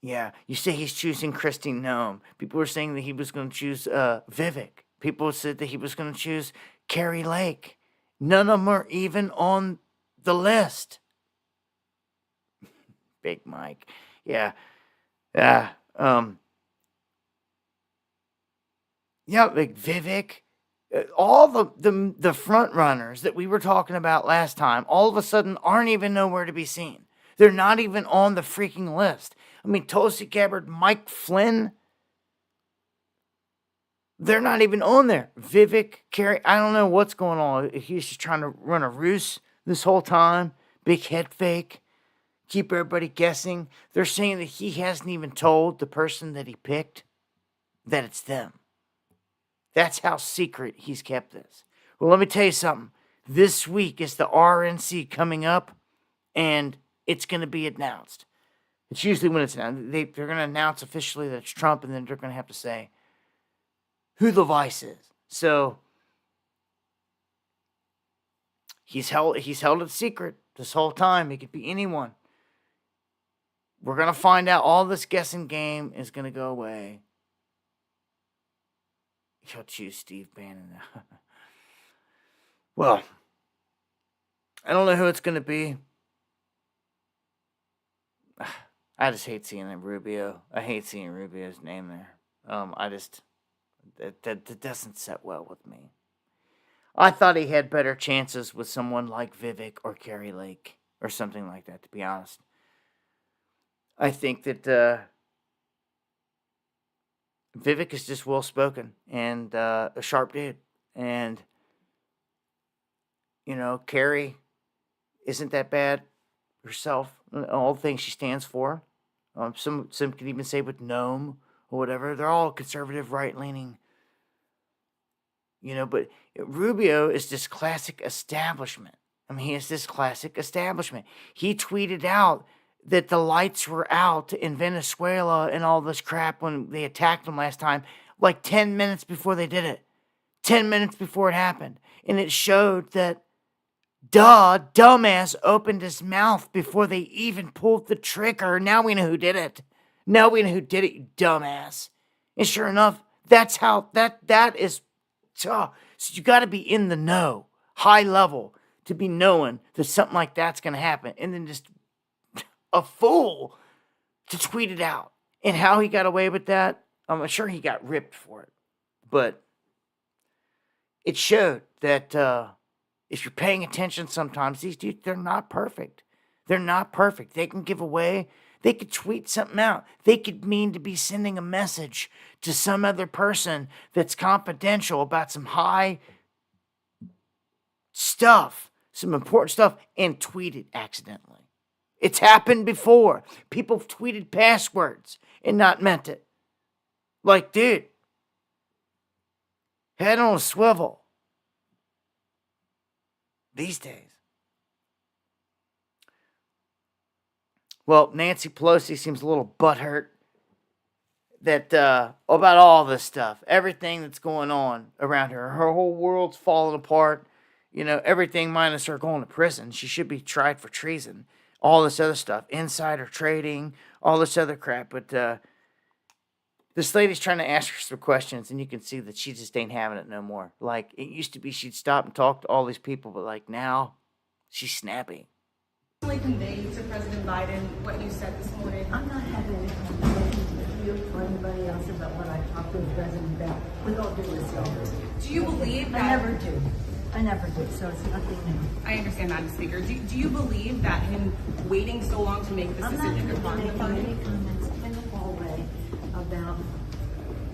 Yeah, you say he's choosing Christine Nome. People were saying that he was going to choose Vivek. People said that he was going to choose Carrie Lake. None of them are even on the list. Big Mike. Yeah. Yeah. Yeah, like Vivek. All the front runners that we were talking about last time, all of a sudden aren't even nowhere to be seen. They're not even on the freaking list. I mean, Tulsi Gabbard, Mike Flynn, they're not even on there. Vivek, Carey, I don't know what's going on. He's just trying to run a ruse this whole time. Big head fake. Keep everybody guessing. They're saying that he hasn't even told the person that he picked that it's them. That's how secret he's kept this. Well, let me tell you something. This week is the RNC coming up, and it's going to be announced. It's usually when it's announced. They're going to announce officially that it's Trump, and then they're going to have to say who the vice is. So he's held it secret this whole time. It could be anyone. We're going to find out. All this guessing game is going to go away. He'll choose Steve Bannon. Well, I don't know who it's going to be. I just hate seeing Rubio. I hate seeing Rubio's name there. That doesn't set well with me. I thought he had better chances with someone like Vivek or Carrie Lake or something like that, to be honest. I think that Vivek is just well-spoken and a sharp dude. And, Carrie isn't that bad herself. All the things she stands for. Some could even say with Nome or whatever. They're all conservative, right-leaning. But Rubio is this classic establishment. I mean, he is this classic establishment. He tweeted out that the lights were out in Venezuela and all this crap when they attacked them last time, like 10 minutes before they did it. 10 minutes before it happened. And it showed that dumbass opened his mouth before they even pulled the trigger. Now we know who did it. Now we know who did it, you dumbass. And sure enough, that's how, that is, so you got to be in the know, high level, to be knowing that something like that's going to happen. And then just a fool to tweet it out. And how he got away with that, I'm sure he got ripped for it. But it showed that if you're paying attention sometimes, these dudes, they're not perfect. They're not perfect. They can give away. They could tweet something out. They could mean to be sending a message to some other person that's confidential about some high stuff, some important stuff, and tweet it accidentally. It's happened before. People have tweeted passwords and not meant it. Like, dude, head on a swivel. These days. Well, Nancy Pelosi seems a little butthurt that about all this stuff. Everything that's going on around her. Her whole world's falling apart. Everything minus her going to prison. She should be tried for treason. All this other stuff. Insider trading. All this other crap. But this lady's trying to ask her some questions, and you can see that she just ain't having it no more. Like, it used to be she'd stop and talk to all these people, but like now, she's snappy. Convey to President Biden what you said this morning. I'm not having any conversations with you or anybody else about what I talked with President about. With all due respect. Do you believe that? I never do. So it's nothing new. I understand, Madam Speaker. Do you believe that him waiting so long to make this decision could harm the party? I'm not making any comments in the hallway about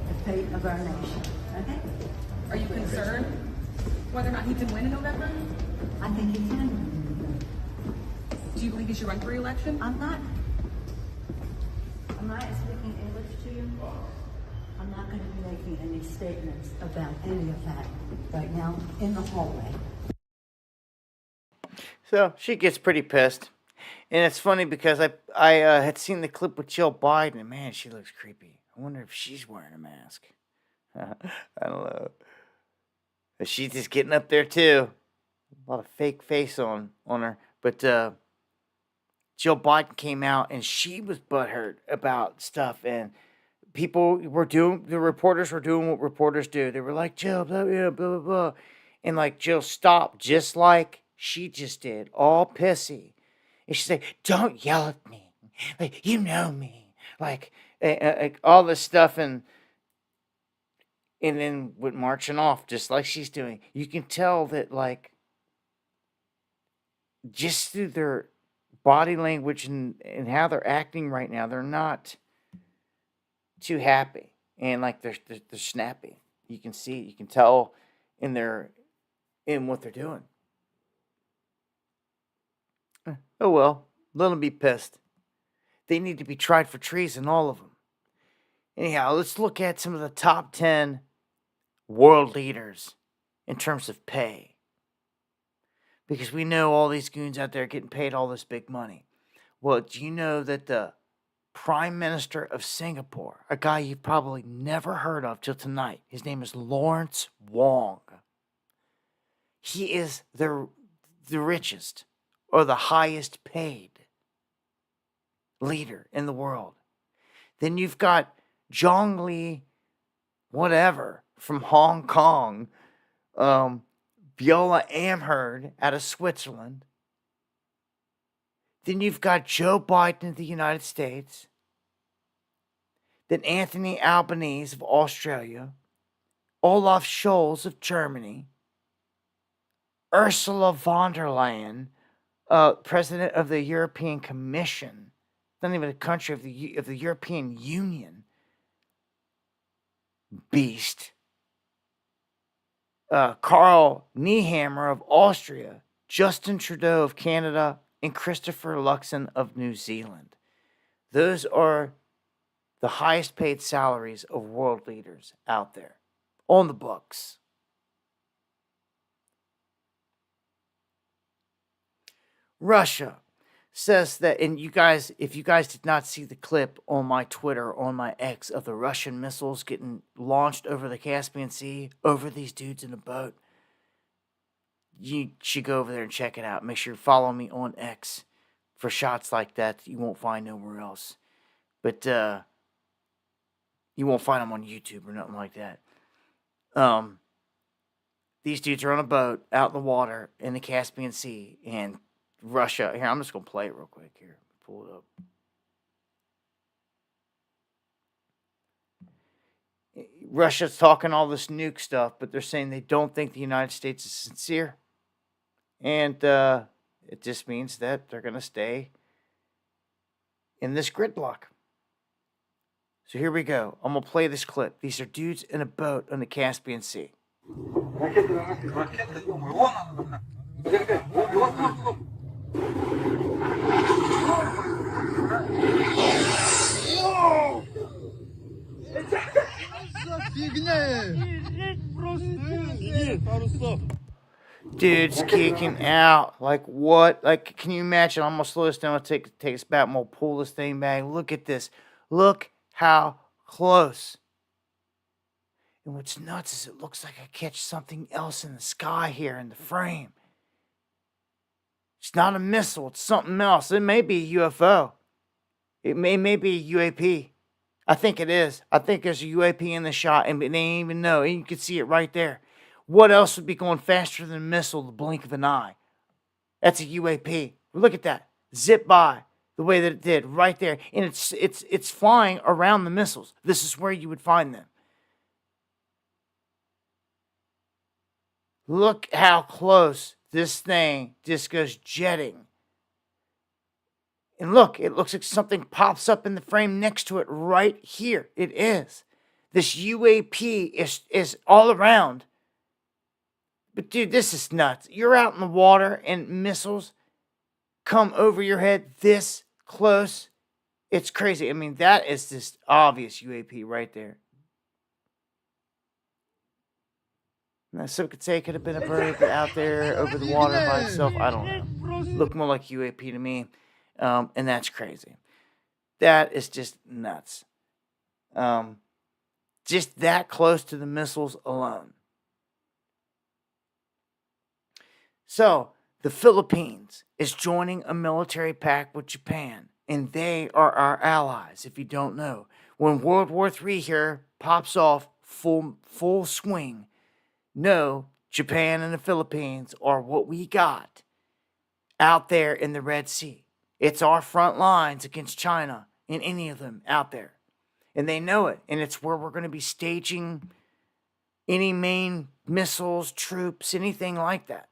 the fate of our nation. Okay? Are you concerned whether or not he can win in November? I think he can. Do you believe he should run for re-election? I'm not am I speaking English to you? I'm not going to be making any statements about any of that right now in the hallway. So she gets pretty pissed. And it's funny because I had seen the clip with Jill Biden, and man, she looks creepy. I wonder if she's wearing a mask. I don't know. But she's just getting up there too. A lot of fake face on her. But Jill Biden came out and she was butthurt about stuff, and the reporters were doing what reporters do. They were like, Jill, blah, blah, blah, blah. And like Jill stopped just like she just did, all pissy. And she's like, don't yell at me. Like, you know me. Like all this stuff, and then went marching off just like she's doing. You can tell that, like, just through their body language and how they're acting right now, they're not too happy. And like they're snappy. You can see, you can tell in what they're doing. Oh well, let them be pissed. They need to be tried for treason, all of them. Anyhow, let's look at some of the top 10 world leaders in terms of pay. Because we know all these goons out there getting paid all this big money. Well, do you know that the Prime Minister of Singapore, a guy you've probably never heard of till tonight, his name is Lawrence Wong. He is the richest or the highest paid leader in the world. Then you've got Zhong Li, whatever, from Hong Kong, Viola Amherd out of Switzerland. Then you've got Joe Biden of the United States. Then Anthony Albanese of Australia. Olaf Scholz of Germany. Ursula von der Leyen, president of the European Commission. Not even a country of the European Union. Beast. Karl Nehammer of Austria, Justin Trudeau of Canada, and Christopher Luxon of New Zealand. Those are the highest paid salaries of world leaders out there on the books. Russia says that, and you guys, if you guys did not see the clip on my Twitter, on my X, of the Russian missiles getting launched over the Caspian Sea, over these dudes in a boat, you should go over there and check it out. Make sure you follow me on X for shots like that you won't find nowhere else. But you won't find them on YouTube or nothing like that. These dudes are on a boat out in the water in the Caspian Sea, and Russia. Here, I'm just going to play it real quick here. Pull it up. Russia's talking all this nuke stuff, but they're saying they don't think the United States is sincere. And it just means that they're going to stay in this gridlock. So here we go. I'm going to play this clip. These are dudes in a boat on the Caspian Sea. Dude's kicking out. Like what? Like, can you imagine? I'm gonna slow this down. I'll take us back. I'm gonna pull this thing back. Look at this. Look how close. And what's nuts is it looks like I catch something else in the sky here in the frame. It's not a missile. It's something else. It may be a UFO. It may be a UAP. I think it is. I think there's a UAP in the shot, and they ain't even know. And you can see it right there. What else would be going faster than a missile the blink of an eye? That's a UAP. Look at that. Zip by the way that it did right there. And it's flying around the missiles. This is where you would find them. Look how close this thing just goes jetting. And look, it looks like something pops up in the frame next to it right here. It is. This UAP is all around. But dude, this is nuts. You're out in the water and missiles come over your head this close. It's crazy. I mean, that is just obvious UAP right there. Now, some could say it could have been a bird out there over the water by itself. I don't know. Looked more like UAP to me. And that's crazy. That is just nuts. Just that close to the missiles alone. So, the Philippines is joining a military pact with Japan, and they are our allies, if you don't know. When World War III here pops off full swing, no, Japan and the Philippines are what we got out there in the Red Sea. It's our front lines against China and any of them out there. And they know it. And it's where we're going to be staging any main missiles, troops, anything like that.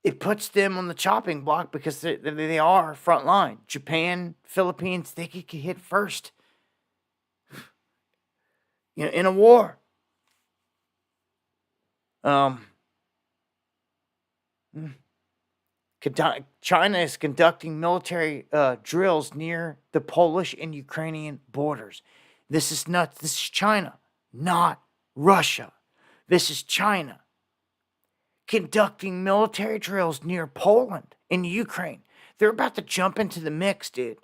It puts them on the chopping block because they are front line. Japan, Philippines, they could get hit first. In a war. China is conducting military drills near the Polish and Ukrainian borders. This is nuts. This is China, not Russia. This is China conducting military drills near Poland and Ukraine. They're about to jump into the mix, dude.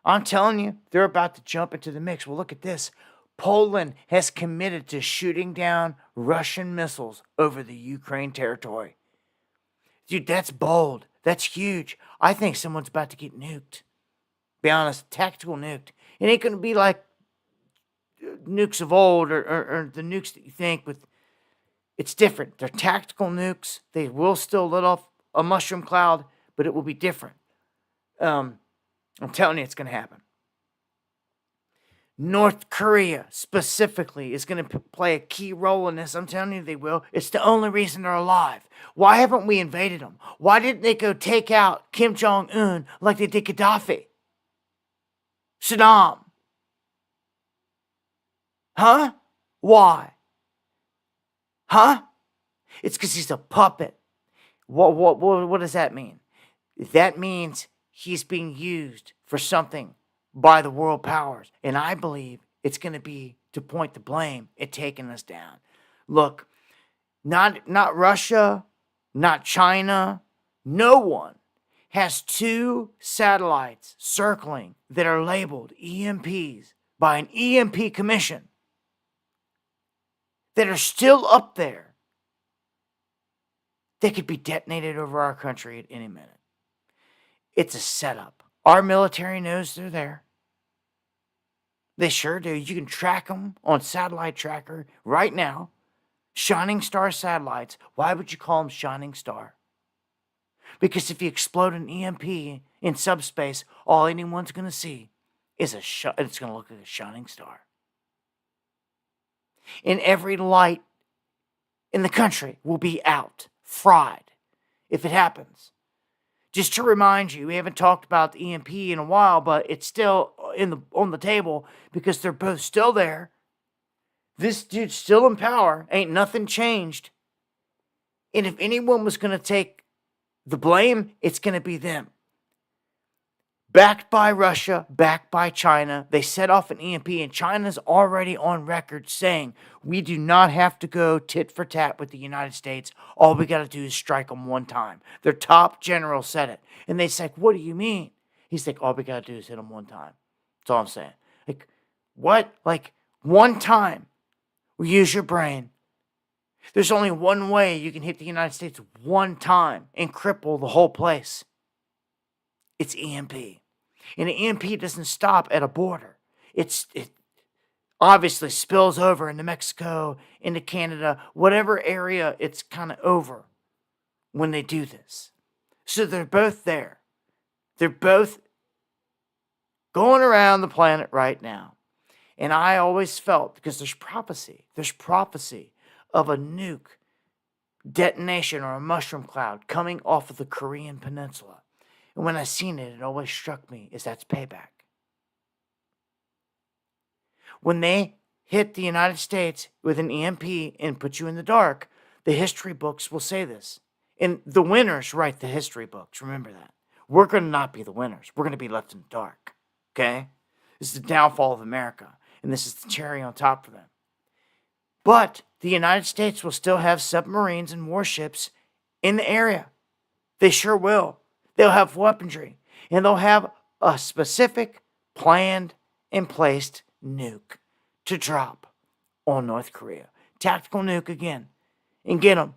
I'm telling you, they're about to jump into the mix. Well, look at this. Poland has committed to shooting down Russian missiles over the Ukraine territory. Dude, that's bold. That's huge. I think someone's about to get nuked. Be honest, tactical nuked. It ain't going to be like nukes of old or the nukes that you think with. It's different. They're tactical nukes. They will still let off a mushroom cloud, but it will be different. I'm telling you, it's going to happen. North Korea, specifically, is going to play a key role in this. I'm telling you they will. It's the only reason they're alive. Why haven't we invaded them? Why didn't they go take out Kim Jong-un like they did Gaddafi? Saddam? Huh? Why? Huh? It's because he's a puppet. What does that mean? That means he's being used for something by the world powers. And I believe it's going to be to point the blame at taking us down. Look, not Russia, not China, no one has 2 satellites circling that are labeled EMPs by an EMP commission that are still up there. They could be detonated over our country at any minute. It's a setup. Our military knows they're there. They sure do. You can track them on satellite tracker right now. Shining Star satellites. Why would you call them Shining Star? Because if you explode an EMP in subspace, all anyone's going to see is it's going to look like a shining star. And every light in the country will be out, fried, if it happens. Just to remind you, we haven't talked about the EMP in a while, but it's still on the table because they're both still there. This dude's still in power. Ain't nothing changed. And if anyone was going to take the blame, it's going to be them. Backed by Russia, backed by China, they set off an EMP, and China's already on record saying, we do not have to go tit for tat with the United States. All we got to do is strike them one time. Their top general said it. And they said, what do you mean? He's like, all we got to do is hit them one time. That's all I'm saying. Like, what? Like, one time. Use your brain. There's only one way you can hit the United States one time and cripple the whole place. It's EMP. And an EMP doesn't stop at a border. It obviously spills over into Mexico, into Canada, whatever area it's kind of over when they do this. So they're both there. They're both going around the planet right now. And I always felt, because there's prophecy of a nuke detonation or a mushroom cloud coming off of the Korean Peninsula. And when I seen it, it always struck me as that's payback. When they hit the United States with an EMP and put you in the dark, the history books will say this. And the winners write the history books. Remember that. we're going to not be the winners. We're going to be left in the dark. Okay? This is the downfall of America, and this is the cherry on top for them. But the United States will still have submarines and warships in the area. They sure will. They'll have weaponry, and they'll have a specific, planned, and placed nuke to drop on North Korea. Tactical nuke again. And get them.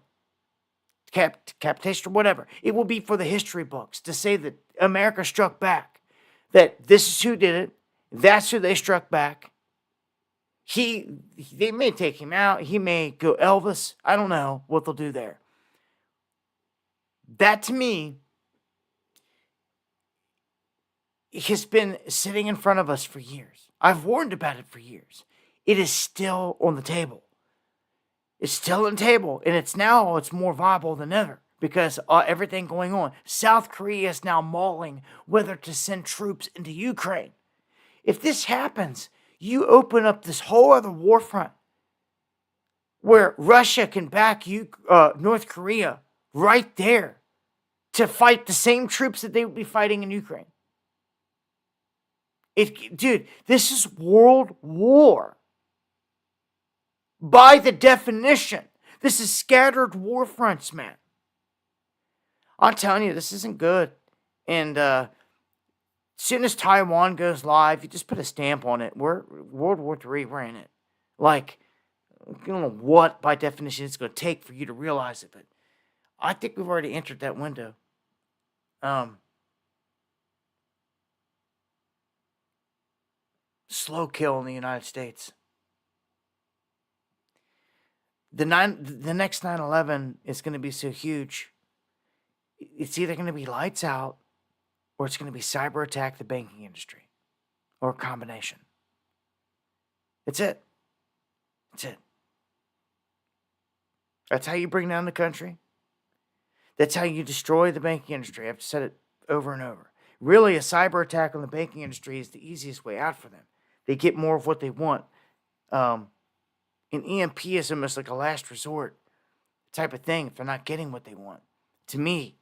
Capitation or whatever. It will be for the history books to say that America struck back. That this is who did it. That's who they struck back. They may take him out. He may go Elvis. I don't know what they'll do there. That to me has been sitting in front of us for years. I've warned about it for years. It is still on the table. It's still on the table, and it's more viable than ever because everything going on. South Korea is now mulling whether to send troops into Ukraine. If this happens, you open up this whole other war front where Russia can back North Korea right there to fight the same troops that they would be fighting in Ukraine. Dude, this is world war. By the definition, this is scattered war fronts, man. I'm telling you, this isn't good. And as soon as Taiwan goes live, you just put a stamp on it. We're World War III, we're in it. Like, I don't know what, by definition, it's going to take for you to realize it, but I think we've already entered that window. Slow kill in the United States. The next 9/11 is going to be so huge. It's either going to be lights out or it's going to be cyber attack the banking industry or a combination. That's it. That's it. That's how you bring down the country. That's how you destroy the banking industry. I've said it over and over. Really, a cyber attack on the banking industry is the easiest way out for them. They get more of what they want. An EMP is almost like a last resort type of thing if they're not getting what they want. To me.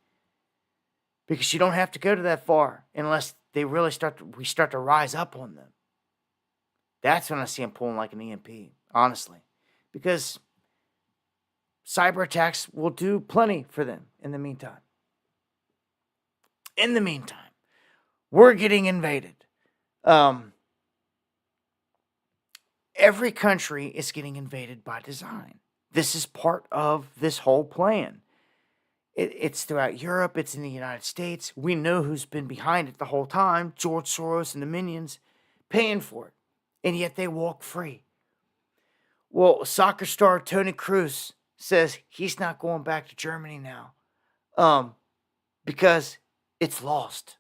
Because you don't have to go to that far unless they really we start to rise up on them. That's when I see them pulling like an EMP, honestly. Because cyber attacks will do plenty for them in the meantime. In the meantime, we're getting invaded. Every country is getting invaded by design. This is part of this whole plan. It's throughout Europe. It's in the United States. We know who's been behind it the whole time. George Soros and the minions paying for it. And yet they walk free. Well, soccer star Toni Kroos says he's not going back to Germany now. Because it's lost.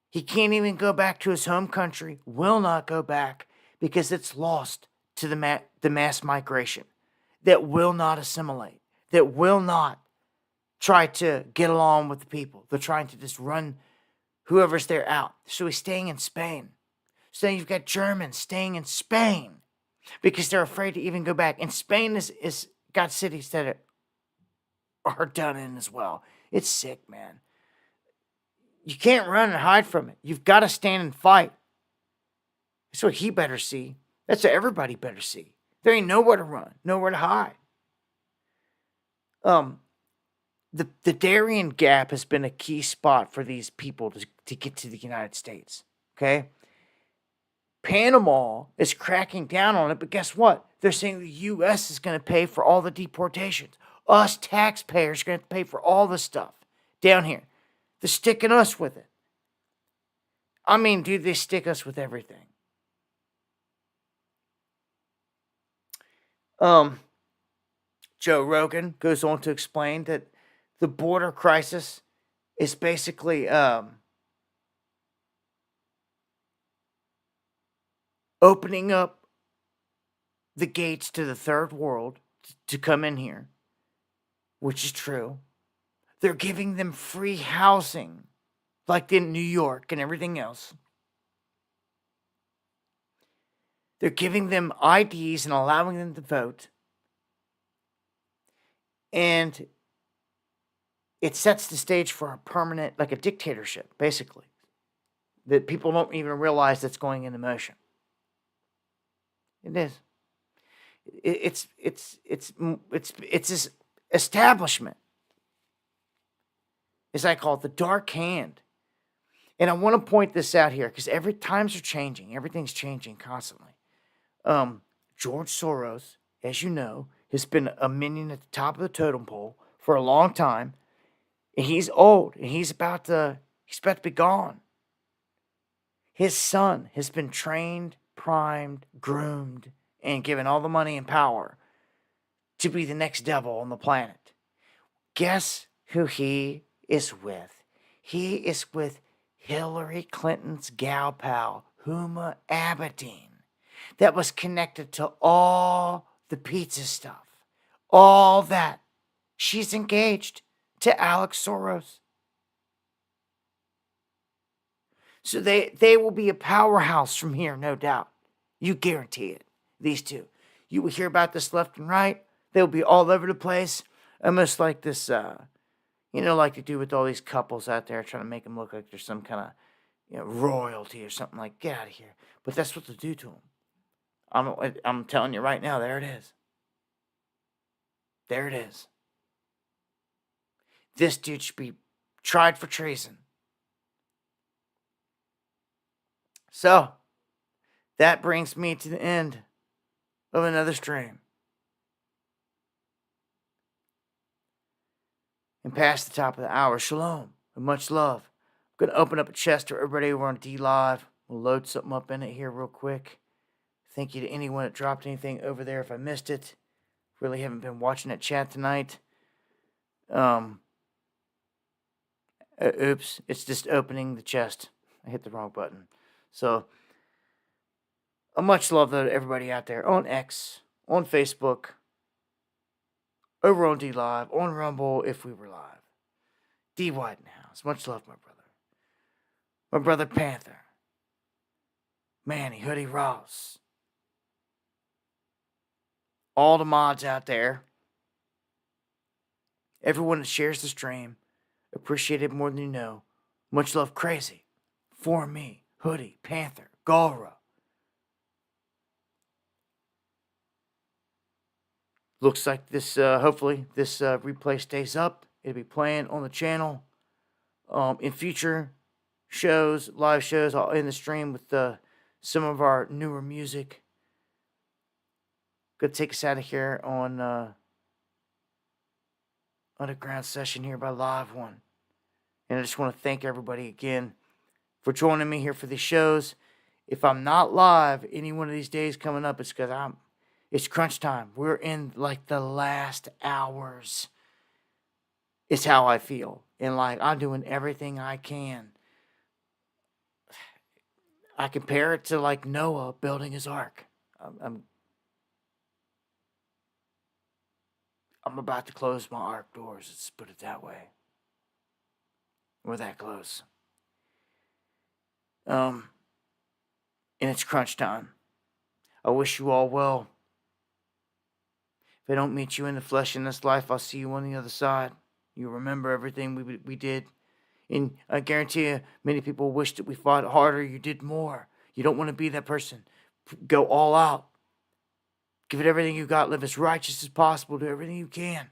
He can't even go back to his home country. Will not go back. Because it's lost to the mass migration that will not assimilate, that will not try to get along with the people. They're trying to just run whoever's there out. So he's staying in Spain. So you've got Germans staying in Spain because they're afraid to even go back. And Spain is got cities that are done in as well. It's sick, man. You can't run and hide from it. You've got to stand and fight. That's what he better see. That's what everybody better see. There ain't nowhere to run, nowhere to hide. The Darien Gap has been a key spot for these people to get to the United States. Okay? Panama is cracking down on it, but guess what? They're saying the U.S. is going to pay for all the deportations. Us taxpayers are going to pay for all the stuff down here. They're sticking us with it. I mean, dude, they stick us with everything. Joe Rogan goes on to explain that the border crisis is basically opening up the gates to the third world to come in here, which is true. They're giving them free housing, like in New York and everything else. They're giving them IDs and allowing them to vote. And it sets the stage for a permanent, like a dictatorship, basically, that people don't even realize that's going into motion. It is. It's this establishment, as I call it, the dark hand. And I want to point this out here because times are changing. Everything's changing constantly. George Soros, as you know, has been a minion at the top of the totem pole for a long time. And he's old, and he's about to be gone. His son has been trained, primed, groomed, and given all the money and power to be the next devil on the planet. Guess who he is with? He is with Hillary Clinton's gal pal, Huma Abedin, that was connected to all the pizza stuff. All that. She's engaged to Alex Soros. So they will be a powerhouse from here, no doubt. You guarantee it. These two. You will hear about this left and right. They'll be all over the place. Almost like this, like they do with all these couples out there trying to make them look like they're some kind of, royalty or something like, get out of here. But that's what they'll do to them. I'm telling you right now, there it is. There it is. This dude should be tried for treason. So, that brings me to the end of another stream. And past the top of the hour, shalom and much love. I'm going to open up a chest for everybody over on D Live. We'll load something up in it here real quick. Thank you to anyone that dropped anything over there if I missed it. Really haven't been watching that chat tonight. Oops, it's just opening the chest. I hit the wrong button. So, a much love to everybody out there on X, on Facebook, over on D Live, on Rumble if we were live. D Whitenhouse, much love, my brother. My brother Panther, Manny, Hoodie Ross, all the mods out there, everyone that shares the stream, appreciate it more than you know. Much love, Crazy, For Me, Hoodie, Panther, Galra. Looks like this, hopefully, this replay stays up. It'll be playing on the channel in future shows, live shows, in the stream with some of our newer music. Gonna take us out of here on Underground Session here by Live One. And I just want to thank everybody again for joining me here for these shows. If I'm not live any one of these days coming up, it's because it's crunch time. We're in like the last hours. It's how I feel. And like I'm doing everything I can. I compare it to like Noah building his ark. I'm about to close my ark doors. Let's put it that way. We're that close. And it's crunch time. I wish you all well. If I don't meet you in the flesh in this life, I'll see you on the other side. You remember everything we did. And I guarantee you, many people wish that we fought harder. You did more. You don't want to be that person. Go all out. Give it everything you got. Live as righteous as possible. Do everything you can.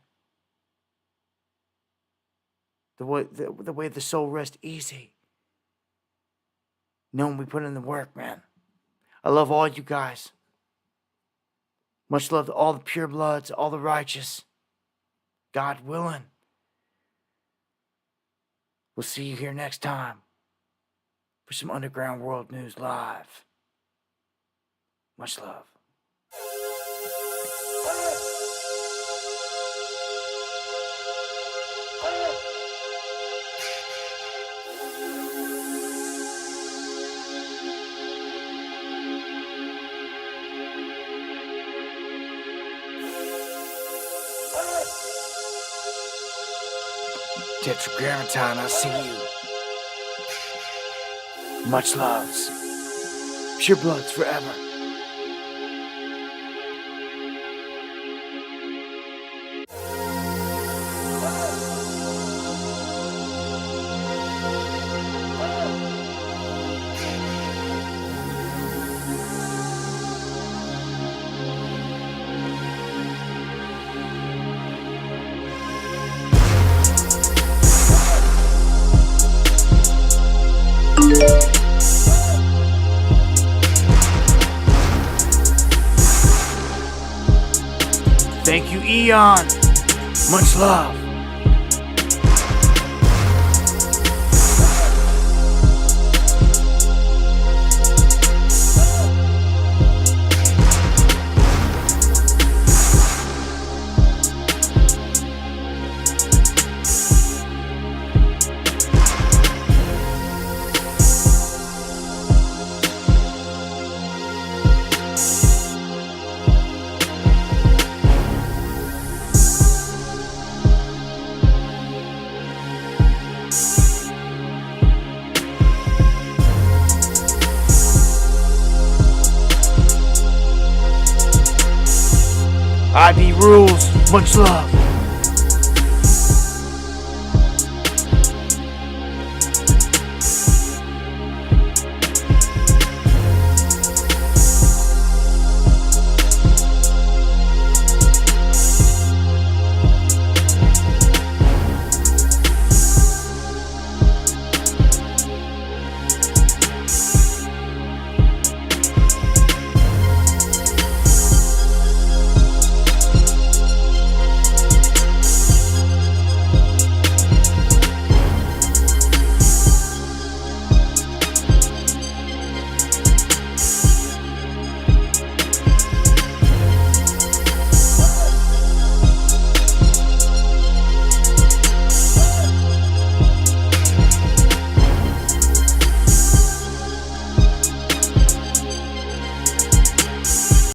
The way the soul rests easy. Knowing we put in the work, man. I love all you guys. Much love to all the pure bloods, all the righteous. God willing. We'll see you here next time for some Underground World News Live. Much love. Tetragrammaton, I see you. Much loves. Pure bloods forever. Neon. Much love. IB rules. Much love.